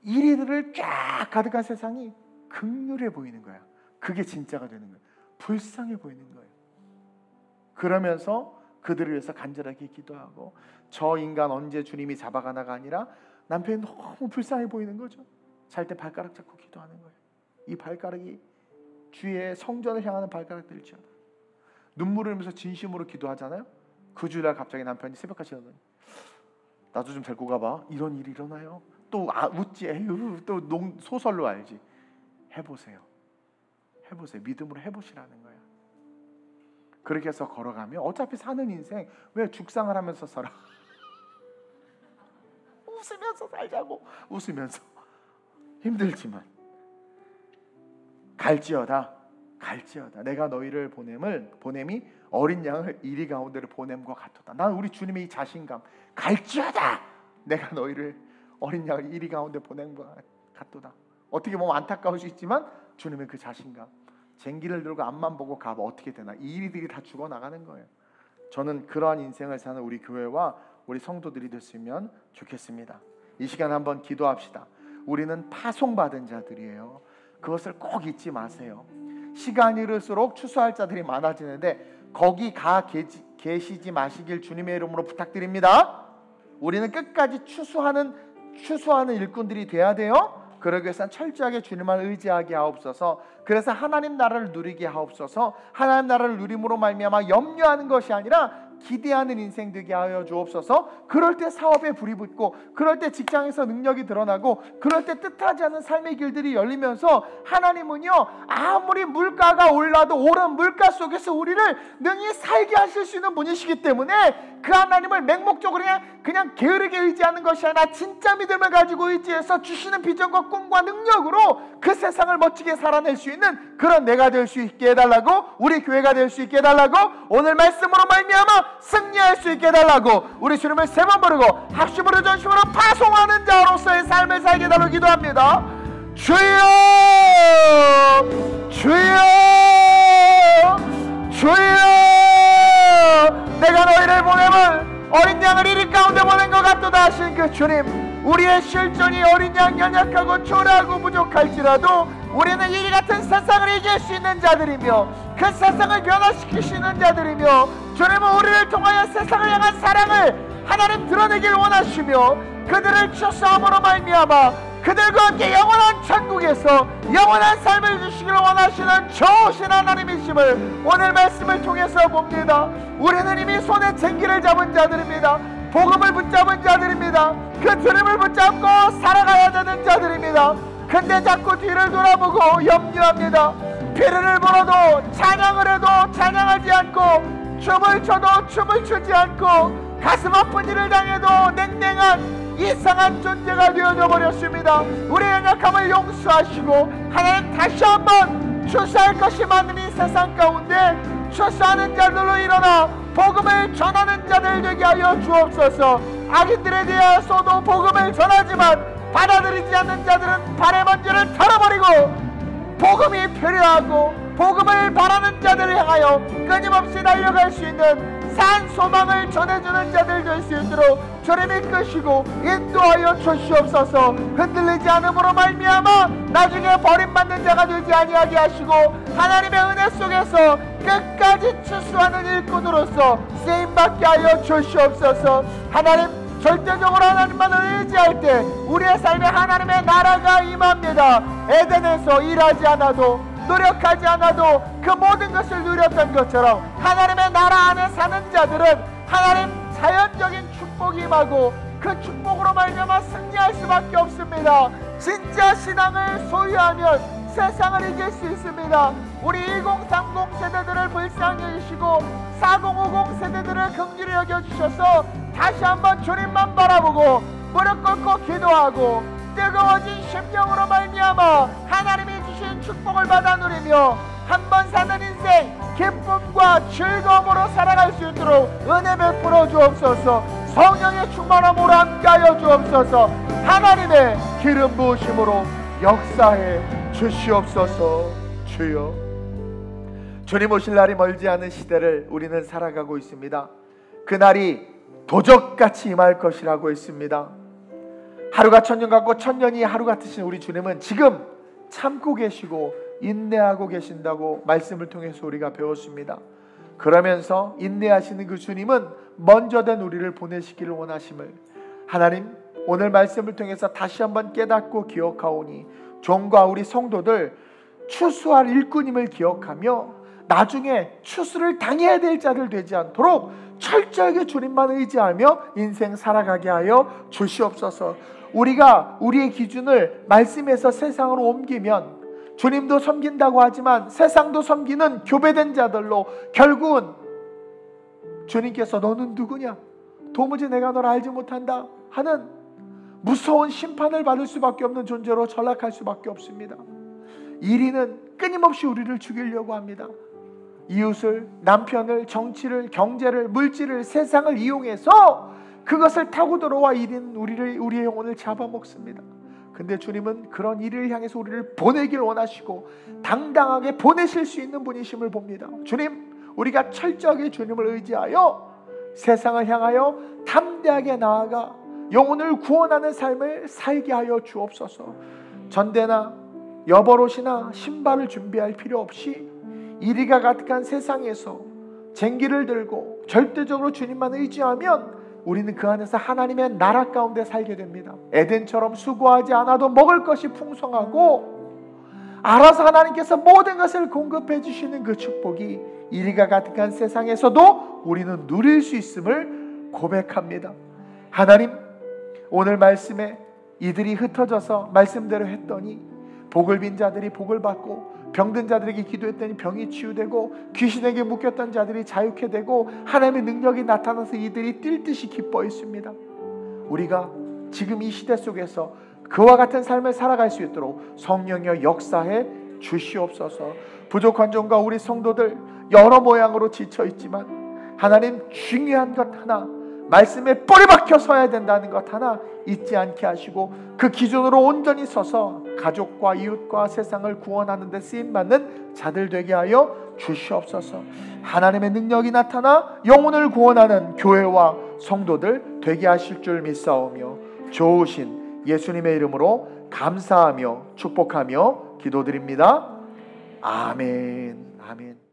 이리들을 쫙 가득한 세상이 극률해 보이는 거야. 그게 진짜가 되는 거야. 불쌍해 보이는 거예요. 그러면서 그들을 위해서 간절하게 기도하고, 저 인간 언제 주님이 잡아가나가 아니라 남편이 너무 불쌍해 보이는 거죠. 잘 때 발가락 잡고 기도하는 거예요. 이 발가락이 주의 성전을 향하는 발가락들이죠. 눈물을 흘리면서 진심으로 기도하잖아요. 그 주일날 갑자기 남편이 새벽까지 하더니 나도 좀 데리고 가봐. 이런 일이 일어나요. 또 웃지. 에휴, 또 소설로 알지. 해보세요. 믿음으로 해보시라는 거야. 그렇게 해서 걸어가면 어차피 사는 인생 왜 죽상을 하면서 살아. 웃으면서 살자고. 웃으면서. 힘들지만 갈지어다 내가 너희를 보냄이 어린 양을 이리 가운데를 보냄과 같도다. 나는 우리 주님의 이 자신감, 갈지어다 내가 너희를 어린 양을 이리 가운데 보낸 것 같도다. 어떻게 보면 안타까울 수 있지만 주님의 그 자신감, 쟁기를 들고 앞만 보고 가봐 어떻게 되나, 이 일들이 다 죽어나가는 거예요. 저는 그러한 인생을 사는 우리 교회와 우리 성도들이 됐으면 좋겠습니다. 이 시간 한번 기도합시다. 우리는 파송받은 자들이에요. 그것을 꼭 잊지 마세요. 시간이 흐를수록 추수할 자들이 많아지는데 거기 가 계시지 마시길 주님의 이름으로 부탁드립니다. 우리는 끝까지 추수하는 일꾼들이 돼야 돼요. 그러기 위해서는 철저하게 주님을 의지하게 하옵소서. 그래서 하나님 나라를 누리게 하옵소서. 하나님 나라를 누림으로 말미암아 염려하는 것이 아니라 기대하는 인생 되게 하여 주옵소서. 그럴 때 사업에 불이 붙고, 그럴 때 직장에서 능력이 드러나고, 그럴 때 뜻하지 않은 삶의 길들이 열리면서 하나님은요, 아무리 물가가 올라도 오른 물가 속에서 우리를 능히 살게 하실 수 있는 분이시기 때문에 그 하나님을 맹목적으로 그냥 게으르게 의지하는 것이 아니라 진짜 믿음을 가지고 의지해서 주시는 비전과 꿈과 능력으로 그 세상을 멋지게 살아낼 수 있는 그런 내가 될 수 있게 해달라고, 우리 교회가 될 수 있게 해달라고, 오늘 말씀으로 말미암아 승리할 수 있게 해달라고 우리 주님을 세 번 부르고 합심으로 전심으로 파송하는 자로서의 삶을 살게 해달라고 기도합니다. 주여, 주여, 주여, 내가 너희를 보내면 어린 양을 이리 가운데 보낸 것 같도다 하신 그 주님, 우리의 실존이 어린 양 연약하고 초라하고 부족할지라도 우리는 이리 같은 세상을 이길 수 있는 자들이며 그 세상을 변화시킬 수 있는 자들이며, 주님은 우리를 통하여 세상을 향한 사랑을 하나님 드러내길 원하시며 그들을 추수함으로 말미암아 그들과 함께 영원한 천국에서 영원한 삶을 주시기를 원하시는 좋으신 하나님이심을 오늘 말씀을 통해서 봅니다. 우리는 이미 손에 쟁기를 잡은 자들입니다. 복음을 붙잡은 자들입니다. 그 주님을 붙잡고 살아가야 되는 자들입니다. 근데 자꾸 뒤를 돌아보고 염려합니다. 피를 불어도 찬양을 해도 찬양하지 않고, 춤을 춰도 춤을 추지 않고, 가슴 아픈 일을 당해도 냉랭한 이상한 존재가 되어져 버렸습니다. 우리의 연약함을 용서하시고 하나님 다시 한번 추수할 것이 많은 이 세상 가운데 추수하는 자들로 일어나 복음을 전하는 자들 되게 하여 주옵소서. 악인들에 대해서도 복음을 전하지만 받아들이지 않는 자들은 발의 먼지를 털어버리고 복음이 필요하고 복음을 바라는 자들을 향하여 끊임없이 달려갈 수 있는 산 소망을 전해주는 자들 될 수 있도록 주님이 끄시고 인도하여 주시옵소서. 흔들리지 않음으로 말미암아 나중에 버림받는 자가 되지 아니하게 하시고 하나님의 은혜 속에서 끝까지 추수하는 일꾼으로서 쓰임받게 하여 주시옵소서. 하나님, 절대적으로 하나님만을 의지할 때 우리의 삶에 하나님의 나라가 임합니다. 에덴에서 일하지 않아도 노력하지 않아도 그 모든 것을 누렸던 것처럼 하나님의 나라 안에 사는 자들은 하나님 자연적인 축복이 임하고 그 축복으로 말미암아 승리할 수밖에 없습니다. 진짜 신앙을 소유하면 세상을 이길 수 있습니다. 우리 1030 세대들을 불쌍히 여기시고 4050 세대들을 긍휼히 여겨주셔서 다시 한번 주님만 바라보고 무릎 꿇고 기도하고 뜨거워진 심령으로 말미암아 하나님이 주신 축복을 받아 누리며 한 번 사는 인생 기쁨과 즐거움으로 살아갈 수 있도록 은혜 베풀어 주옵소서. 성령의 충만함으로 함께하여 주옵소서. 하나님의 기름 부으심으로 역사해 주시옵소서. 주여, 주님 오실 날이 멀지 않은 시대를 우리는 살아가고 있습니다. 그날이 도적같이 임할 것이라고 했습니다. 하루가 천년 같고 천년이 하루 같으신 우리 주님은 지금 참고 계시고 인내하고 계신다고 말씀을 통해서 우리가 배웠습니다. 그러면서 인내하시는 그 주님은 먼저 된 우리를 보내시기를 원하심을 하나님 오늘 말씀을 통해서 다시 한번 깨닫고 기억하오니 종과 우리 성도들 추수할 일꾼임을 기억하며 나중에 추수를 당해야 될 자들 되지 않도록 철저하게 주님만 의지하며 인생 살아가게 하여 주시옵소서. 우리가 우리의 기준을 말씀에서 세상으로 옮기면 주님도 섬긴다고 하지만 세상도 섬기는 교배된 자들로 결국은 주님께서 너는 누구냐? 도무지 내가 너를 알지 못한다 하는 무서운 심판을 받을 수밖에 없는 존재로 전락할 수밖에 없습니다. 이리는 끊임없이 우리를 죽이려고 합니다. 이웃을, 남편을, 정치를, 경제를, 물질을, 세상을 이용해서 그것을 타고 들어와 이린 우리의 영혼을 잡아먹습니다. 근데 주님은 그런 일을 향해서 우리를 보내길 원하시고 당당하게 보내실 수 있는 분이심을 봅니다. 주님, 우리가 철저하게 주님을 의지하여 세상을 향하여 담대하게 나아가 영혼을 구원하는 삶을 살게 하여 주옵소서. 전대나 여벌옷이나 신발을 준비할 필요 없이 이리가 가득한 세상에서 쟁기를 들고 절대적으로 주님만 의지하면 우리는 그 안에서 하나님의 나라 가운데 살게 됩니다. 에덴처럼 수고하지 않아도 먹을 것이 풍성하고 알아서 하나님께서 모든 것을 공급해 주시는 그 축복이 이리가 가득한 세상에서도 우리는 누릴 수 있음을 고백합니다. 하나님, 오늘 말씀에 이들이 흩어져서 말씀대로 했더니 복을 빈 자들이 복을 받고 병든 자들에게 기도했더니 병이 치유되고 귀신에게 묶였던 자들이 자유케 되고 하나님의 능력이 나타나서 이들이 뛸 듯이 기뻐했습니다. 우리가 지금 이 시대 속에서 그와 같은 삶을 살아갈 수 있도록 성령여 역사해 주시옵소서. 부족한 종과 우리 성도들 여러 모양으로 지쳐있지만 하나님, 중요한 것 하나, 말씀에 뿌리 박혀 서야 된다는 것 하나 잊지 않게 하시고 그 기준으로 온전히 서서 가족과 이웃과 세상을 구원하는 데 쓰임받는 자들 되게 하여 주시옵소서. 하나님의 능력이 나타나 영혼을 구원하는 교회와 성도들 되게 하실 줄 믿사오며 좋으신 예수님의 이름으로 감사하며 축복하며 기도드립니다. 아멘. 아멘.